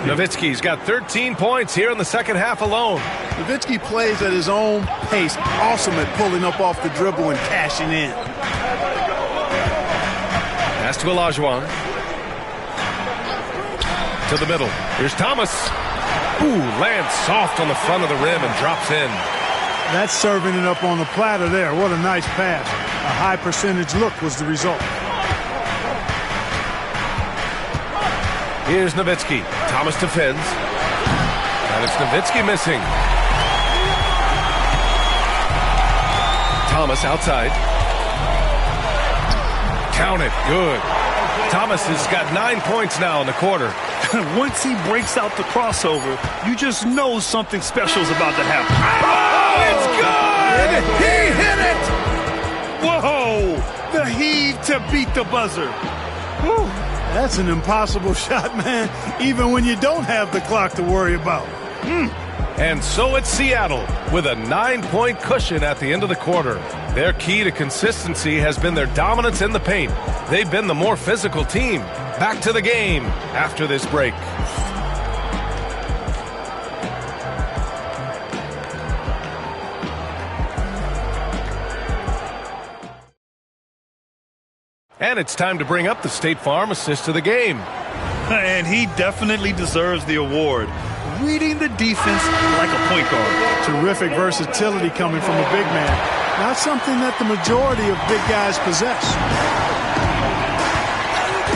Nowitzki's got 13 points here in the second half alone. Nowitzki plays at his own pace, awesome at pulling up off the dribble and cashing in. Pass to Olajuwon. To the middle. Here's Thomas. Ooh, lands soft on the front of the rim and drops in. That's serving it up on the platter there. What a nice pass. A high percentage look was the result. Here's Nowitzki. Thomas defends. And it's Nowitzki missing. Thomas outside. Count it. Good. Thomas has got 9 points now in the quarter. Once he breaks out the crossover, you just know something special is about to happen. Oh, it's good! He hit it! Whoa! The heave to beat the buzzer. Whew. That's an impossible shot, man, even when you don't have the clock to worry about. And so it's Seattle with a 9-point cushion at the end of the quarter. Their key to consistency has been their dominance in the paint. They've been the more physical team. Back to the game after this break. And it's time to bring up the State Farm assist of the game. And he definitely deserves the award. Reading the defense like a point guard. Terrific versatility coming from a big man. Not something that the majority of big guys possess.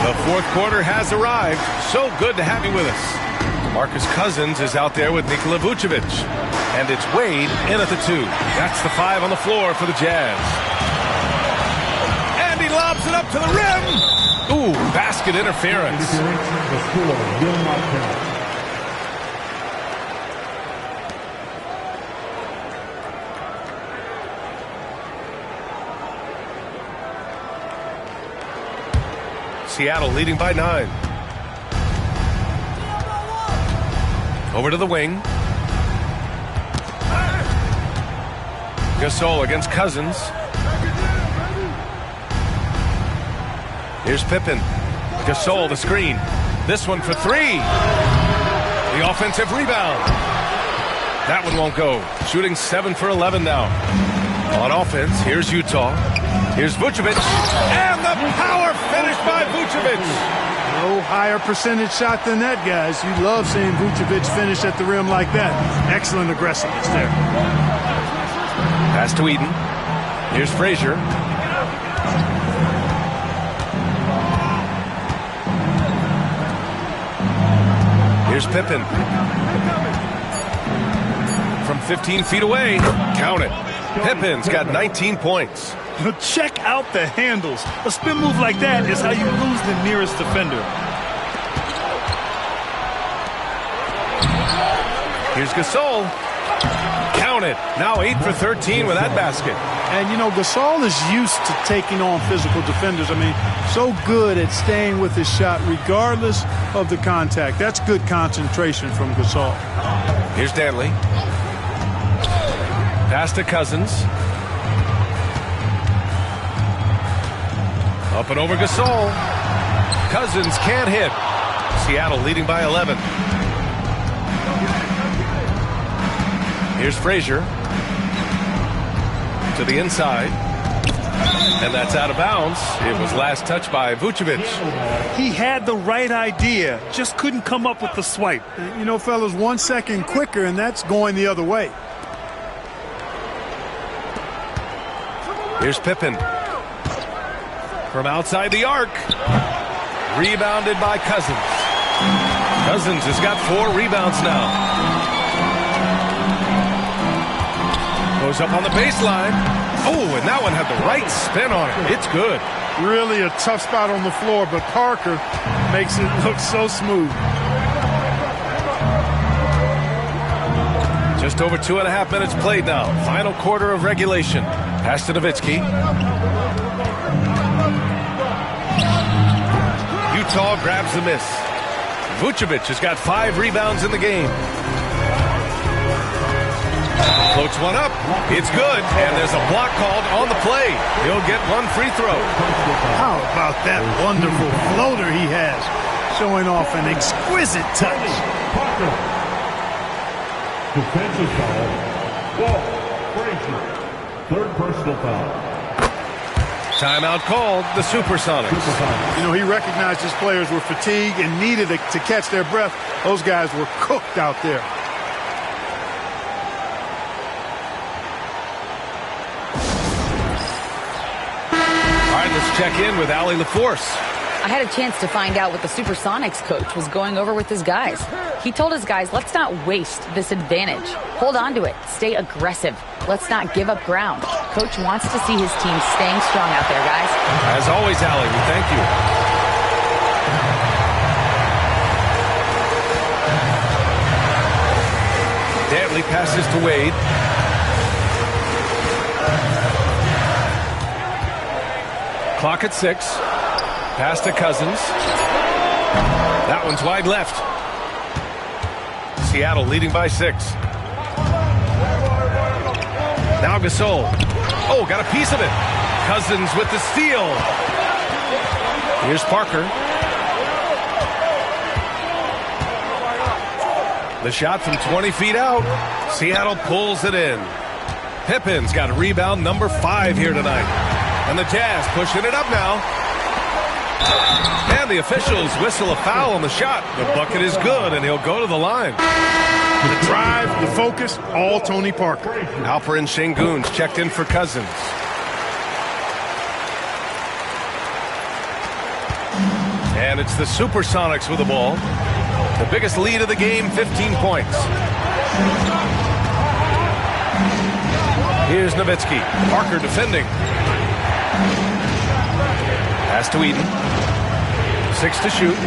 The fourth quarter has arrived. So good to have you with us. Marcus Cousins is out there with Nikola Vucevic. And it's Wade in at the 2. That's the 5 on the floor for the Jazz. And he lobs it up to the rim. Ooh, basket interference. Seattle leading by 9. Over to the wing. Gasol against Cousins. Here's Pippen. Gasol the screen. This one for 3. The offensive rebound. That one won't go. Shooting 7 for 11 now. On offense, here's Utah. Here's Vucevic. And the power finish by Vucevic. No higher percentage shot than that, guys. You love seeing Vucevic finish at the rim like that. Excellent aggressiveness there. Pass to Eden. Here's Frazier. Here's Pippen. From 15 feet away. Count it. Pippen's got 19 points. Check out the handles. A spin move like that is how you lose the nearest defender. Here's Gasol. Count it. Now 8 for 13 with that basket. And, you know, Gasol is used to taking on physical defenders. I mean, so good at staying with his shot regardless of the contact. That's good concentration from Gasol. Here's Danley. Pass to Cousins. Up and over Gasol. Cousins can't hit. Seattle leading by 11. Here's Frazier. To the inside. And that's out of bounds. It was last touched by Vucevic. He had the right idea, just couldn't come up with the swipe. You know, fellas, 1 second quicker, and that's going the other way. Here's Pippen. From outside the arc. Rebounded by Cousins. Cousins has got 4 rebounds now. Goes up on the baseline. Oh, and that one had the right spin on it. It's good. Really a tough spot on the floor, but Parker makes it look so smooth. Just over 2.5 minutes played now. Final quarter of regulation. Pass to Nowitzki. Utah grabs the miss. Vucevic has got 5 rebounds in the game. Floats one up. It's good. And there's a block called on the play. He'll get 1 free throw. How about that wonderful floater he has? showing off an exquisite touch. Parker. Defensive foul. Ball. Frazier. Third personal foul. Timeout called, the Supersonics. You know, he recognized his players were fatigued and needed to catch their breath. Those guys were cooked out there. All right, let's check in with Allie LaForce. I had a chance to find out what the Supersonics coach was going over with his guys. He told his guys, let's not waste this advantage. Hold on to it. Stay aggressive. Let's not give up ground. Coach wants to see his team staying strong out there, guys. As always, Allie, we thank you. Dantley passes to Wade. Clock at 6. Pass to Cousins. That one's wide left. Seattle leading by 6. Now Gasol. Oh, got a piece of it. Cousins with the steal. Here's Parker. The shot from 20 feet out. Seattle pulls it in. Pippen's got rebound number 5 here tonight. And the Jazz pushing it up now. And the officials whistle a foul on the shot. The bucket is good, and he'll go to the line. The drive, the focus, all Tony Parker. Alperen Şengün's checked in for Cousins. And it's the Supersonics with the ball. The biggest lead of the game, 15 points. Here's Nowitzki. Parker defending. Pass to Eden. 6 to shoot.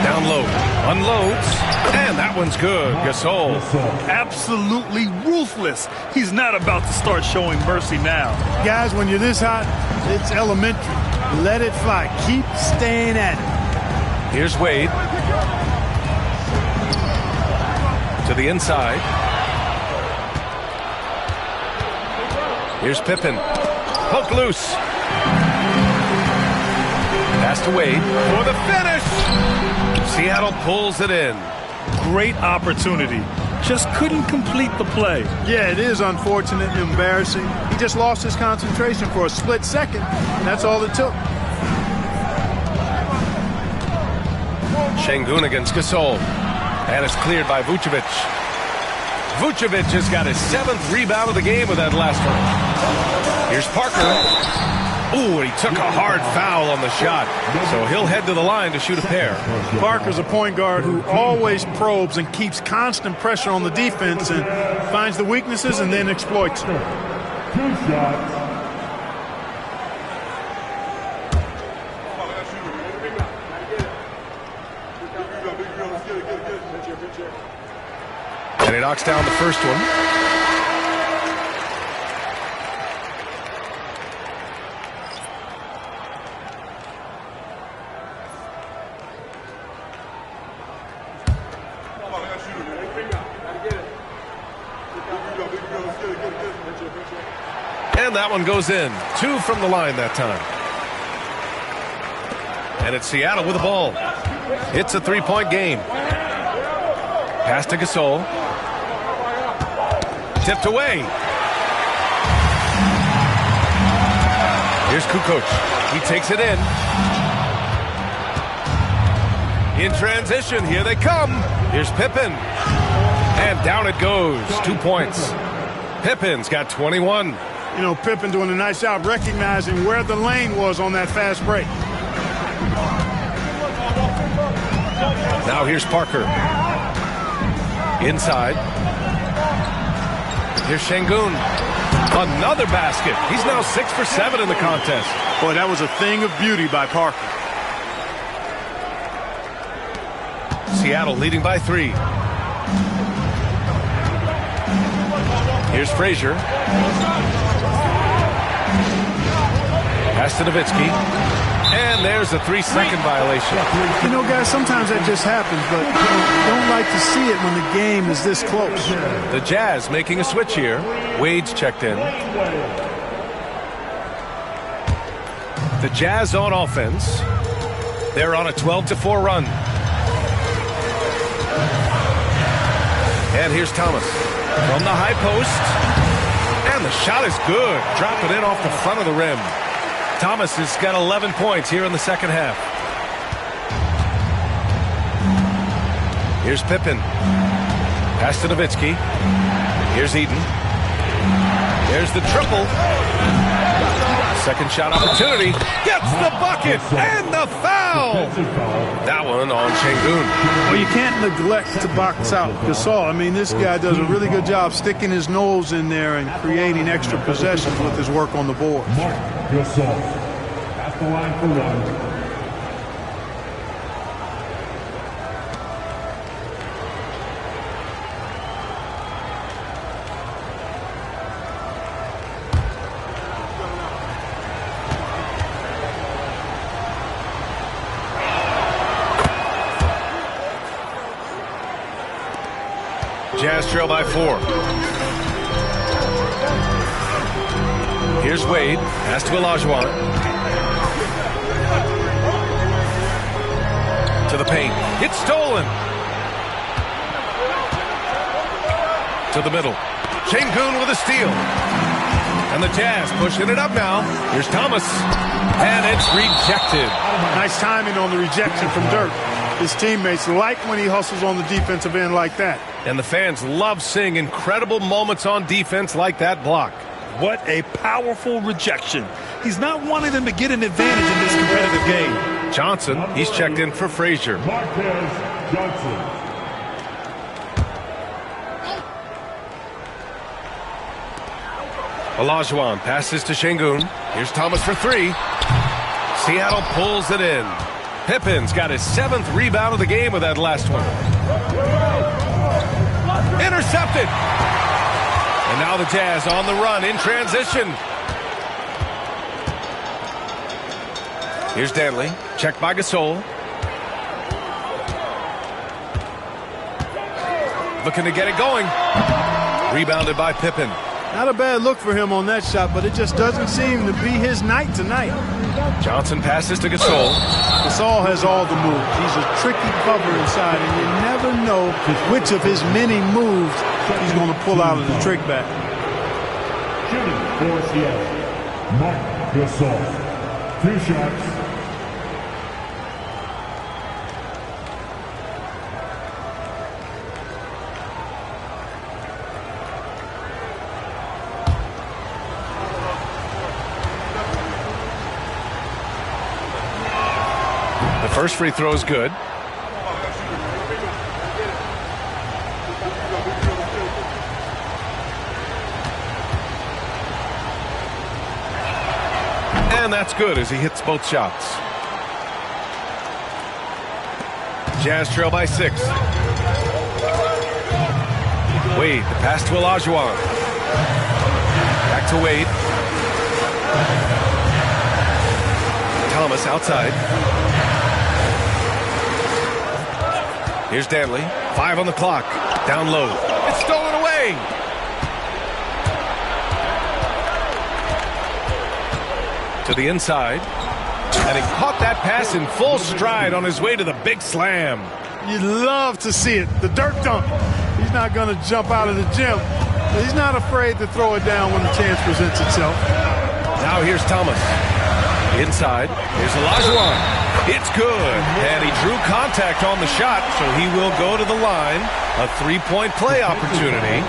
Down low. Unloads. And that one's good. Gasol. Absolutely ruthless. He's not about to start showing mercy now. Guys, when you're this hot, it's elementary. Let it fly. Keep staying at it. Here's Wade. To the inside. Here's Pippen. Hook loose. Pass to Wade for the finish. Seattle pulls it in. Great opportunity. Just couldn't complete the play. Yeah, it is unfortunate and embarrassing. He just lost his concentration for a split second. That's all it took. Şengün against Gasol. And it's cleared by Vucevic. Vucevic has got his 7th rebound of the game with that last one. Here's Parker. Ooh, and he took a hard foul on the shot. So he'll head to the line to shoot a pair. Parker's a point guard who always probes and keeps constant pressure on the defense and finds the weaknesses and then exploits them. 2 shots. And he knocks down the first one. And that one goes in. 2 from the line that time. And it's Seattle with the ball. It's a 3-point game. Pass to Gasol. Tipped away. Here's Kukoc. He takes it in. In transition, here they come. Here's Pippen. And down it goes. 2 points. Pippen's got 21. You know, Pippen doing a nice job recognizing where the lane was on that fast break. Now here's Parker. Inside. Here's Şengün. Another basket. He's now 6 for 7 in the contest. Boy, that was a thing of beauty by Parker. Seattle leading by 3. Here's Frazier. Pass to Nowitzki. And there's a 3-second violation. You know, guys, sometimes that just happens, but you don't like to see it when the game is this close. The Jazz making a switch here. Wade's checked in. The Jazz on offense. They're on a 12-4 run. And here's Thomas from the high post. And the shot is good. Drop it in off the front of the rim. Thomas has got 11 points here in the second half. Here's Pippen. Pass to Nowitzki. Here's Eden. There's the triple. Second shot opportunity. Gets the bucket and the foul. That one on Şengün. Well, you can't neglect to box out Gasol. I mean, this guy does a really good job sticking his nose in there and creating extra possessions with his work on the board. Gasol at the line for one. Jazz trail by 4. Here's Wade. Pass to Olajuwon. To the paint. It's stolen. To the middle. Şengün with a steal. And the Jazz pushing it up now. Here's Thomas. And it's rejected. Nice timing on the rejection from Dirk. His teammates like when he hustles on the defensive end like that. And the fans love seeing incredible moments on defense like that block. What a powerful rejection. He's not wanting them to get an advantage in this competitive game. Johnson, he's checked in for Frazier. Marquez Johnson. Olajuwon passes to Şengün. Here's Thomas for 3. Seattle pulls it in. Pippen's got his 7th rebound of the game with that last one. Intercepted. And now the Jazz on the run in transition. Here's Danley. Checked by Gasol. Looking to get it going. Rebounded by Pippen. Not a bad look for him on that shot, but it just doesn't seem to be his night tonight. Johnson passes to Gasol. Gasol has all the moves. He's a tricky cover inside, and you never know which of his many moves he's going to pull out of the trick bag. Shooting for Seattle, Marc Gasol. 2 shots. First free throw is good. And that's good as he hits both shots. Jazz trail by 6. Wade, the pass to Olajuwon. Back to Wade. Thomas outside. Here's Danley. 5 on the clock. Down low. It's stolen away. To the inside. And he caught that pass in full stride on his way to the big slam. You'd love to see it. The Dirk dunk. He's not going to jump out of the gym, but he's not afraid to throw it down when the chance presents itself. Now here's Thomas. Inside. Here's Olajuwon. It's good. And he drew contact on the shot, so he will go to the line. A 3-point play opportunity.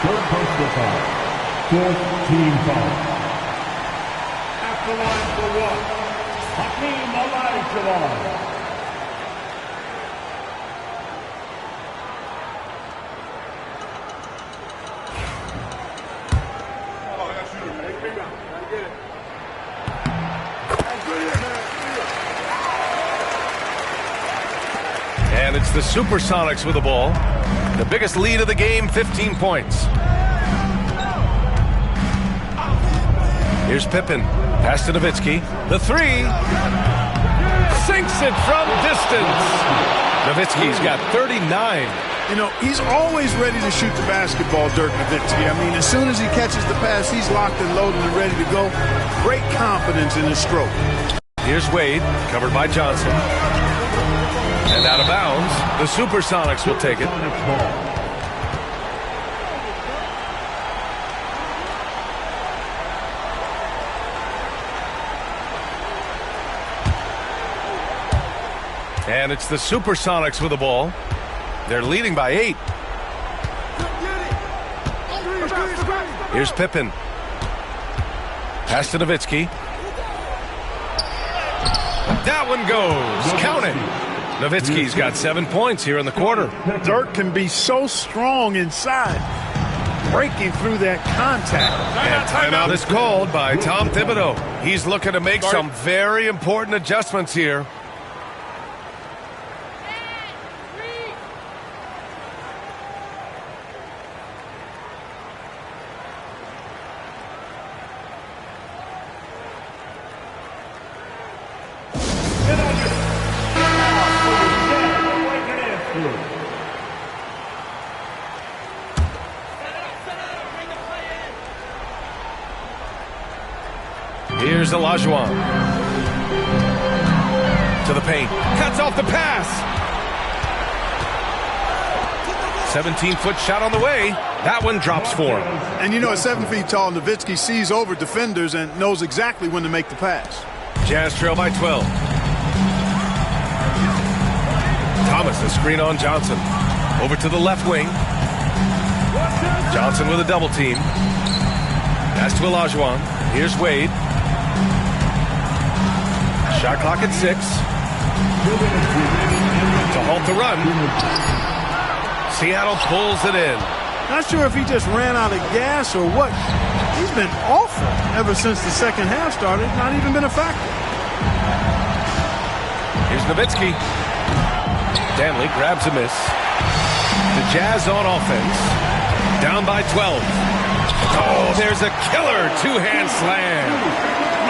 Third personal foul. 4th team foul. At the line for 1, Hakeem Olajuwon. And it's the Supersonics with the ball. The biggest lead of the game, 15 points. Here's Pippen. Pass to Nowitzki. The 3. Sinks it from distance. Nowitzki's got 39. You know, he's always ready to shoot the basketball, Dirk Nowitzki. I mean, as soon as he catches the pass, he's locked and loaded and ready to go. Great confidence in his stroke. Here's Wade, covered by Johnson. And out of bounds, the Supersonics will take it. And it's the Supersonics with the ball. They're leading by 8. Here's Pippen. Pass to Nowitzki. That one goes. Count it. Nowitzki's got 7 points here in the quarter. Dirk can be so strong inside, breaking through that contact. And timeout is called by Tom Thibodeau. He's looking to make some very important adjustments here. Here's Olajuwon. To the paint. Cuts off the pass. 17-foot shot on the way. That one drops for him. And you know, at 7 feet tall, Nowitzki sees over defenders and knows exactly when to make the pass. Jazz trail by 12. Thomas, the screen on Johnson. Over to the left wing. Johnson with a double team. Pass to Olajuwon. Here's Wade. Shot clock at 6. To halt the run. Seattle pulls it in. Not sure if he just ran out of gas or what. He's been awful ever since the second half started. Not even been a factor. Here's Nowitzki. Stanley grabs a miss. The Jazz on offense. Down by 12. Oh, there's a killer two-hand slam.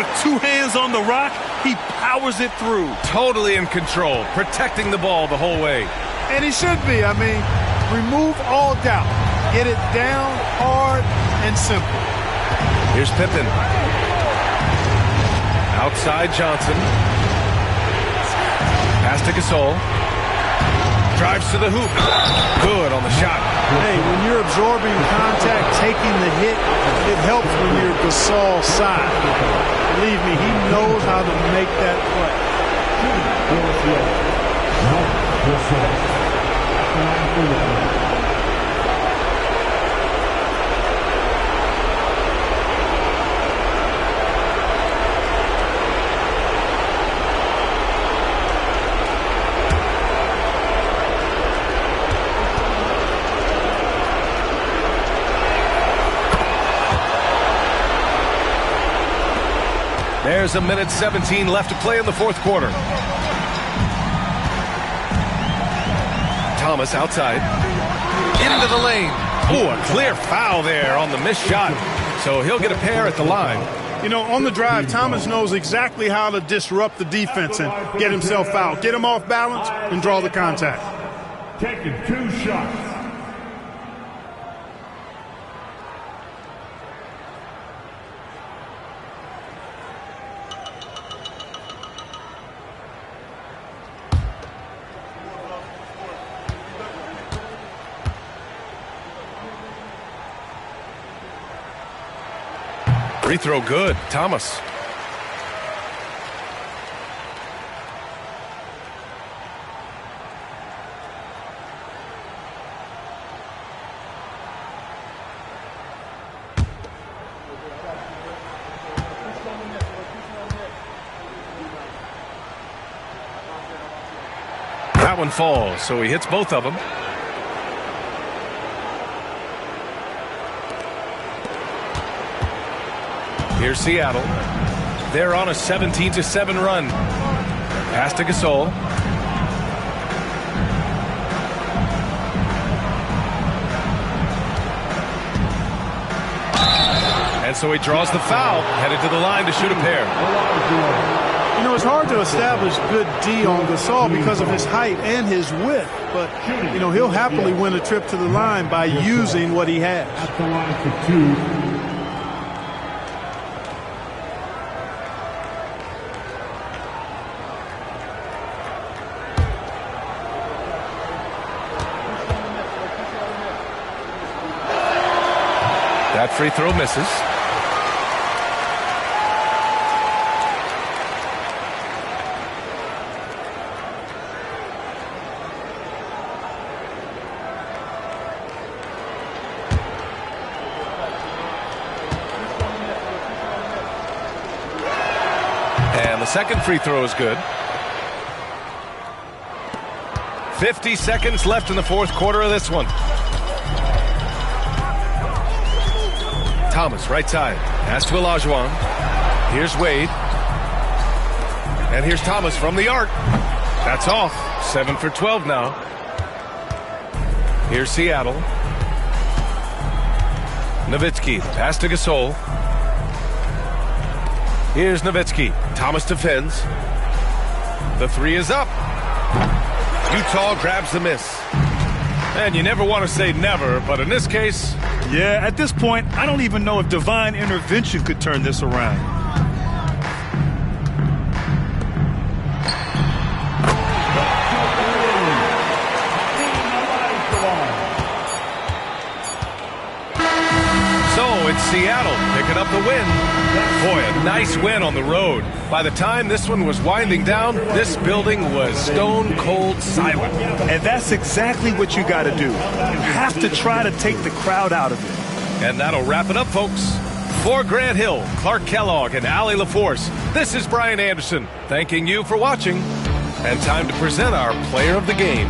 With 2 hands on the rock, he powers it through. Totally in control, protecting the ball the whole way. And he should be. I mean, remove all doubt. Get it down, hard, and simple. Here's Pippen. Outside Johnson. Pass to Gasol. Drives to the hoop. Good on the shot. Hey, when you're absorbing contact, taking the hit, it helps when you're Gasol's side. Believe me, he knows how to make that play. There's a minute 17 left to play in the fourth quarter. Thomas outside. Into the lane. Ooh, a clear foul there on the missed shot. So he'll get a pair at the line. You know, on the drive, Thomas knows exactly how to disrupt the defense and get himself out. Get him off balance and draw the contact. Taking 2 shots. Free throw good. Thomas. That one falls, so he hits both of them. Here's Seattle. They're on a 17-7 run. Pass to Gasol. And so he draws the foul, headed to the line to shoot a pair. You know, it's hard to establish good D on Gasol because of his height and his width. But, you know, he'll happily win a trip to the line by using what he has. At the line for 2. That free throw misses. And the second free throw is good. 50 seconds left in the fourth quarter of this one. Thomas, right side. Pass to Olajuwon. Here's Wade. And here's Thomas from the arc. That's off. 7 for 12 now. Here's Seattle. Nowitzki, pass to Gasol. Here's Nowitzki. Thomas defends. The three is up. Utah grabs the miss. And you never want to say never, but in this case... Yeah, at this point, I don't even know if divine intervention could turn this around. So it's Seattle picking up the win. Boy, a nice win on the road. By the time this one was winding down, this building was stone cold silent. And that's exactly what you got to do. You have to try to take the crowd out of it. And that'll wrap it up, folks. For Grant Hill, Clark Kellogg, and Allie LaForce, this is Brian Anderson thanking you for watching. And time to present our player of the game.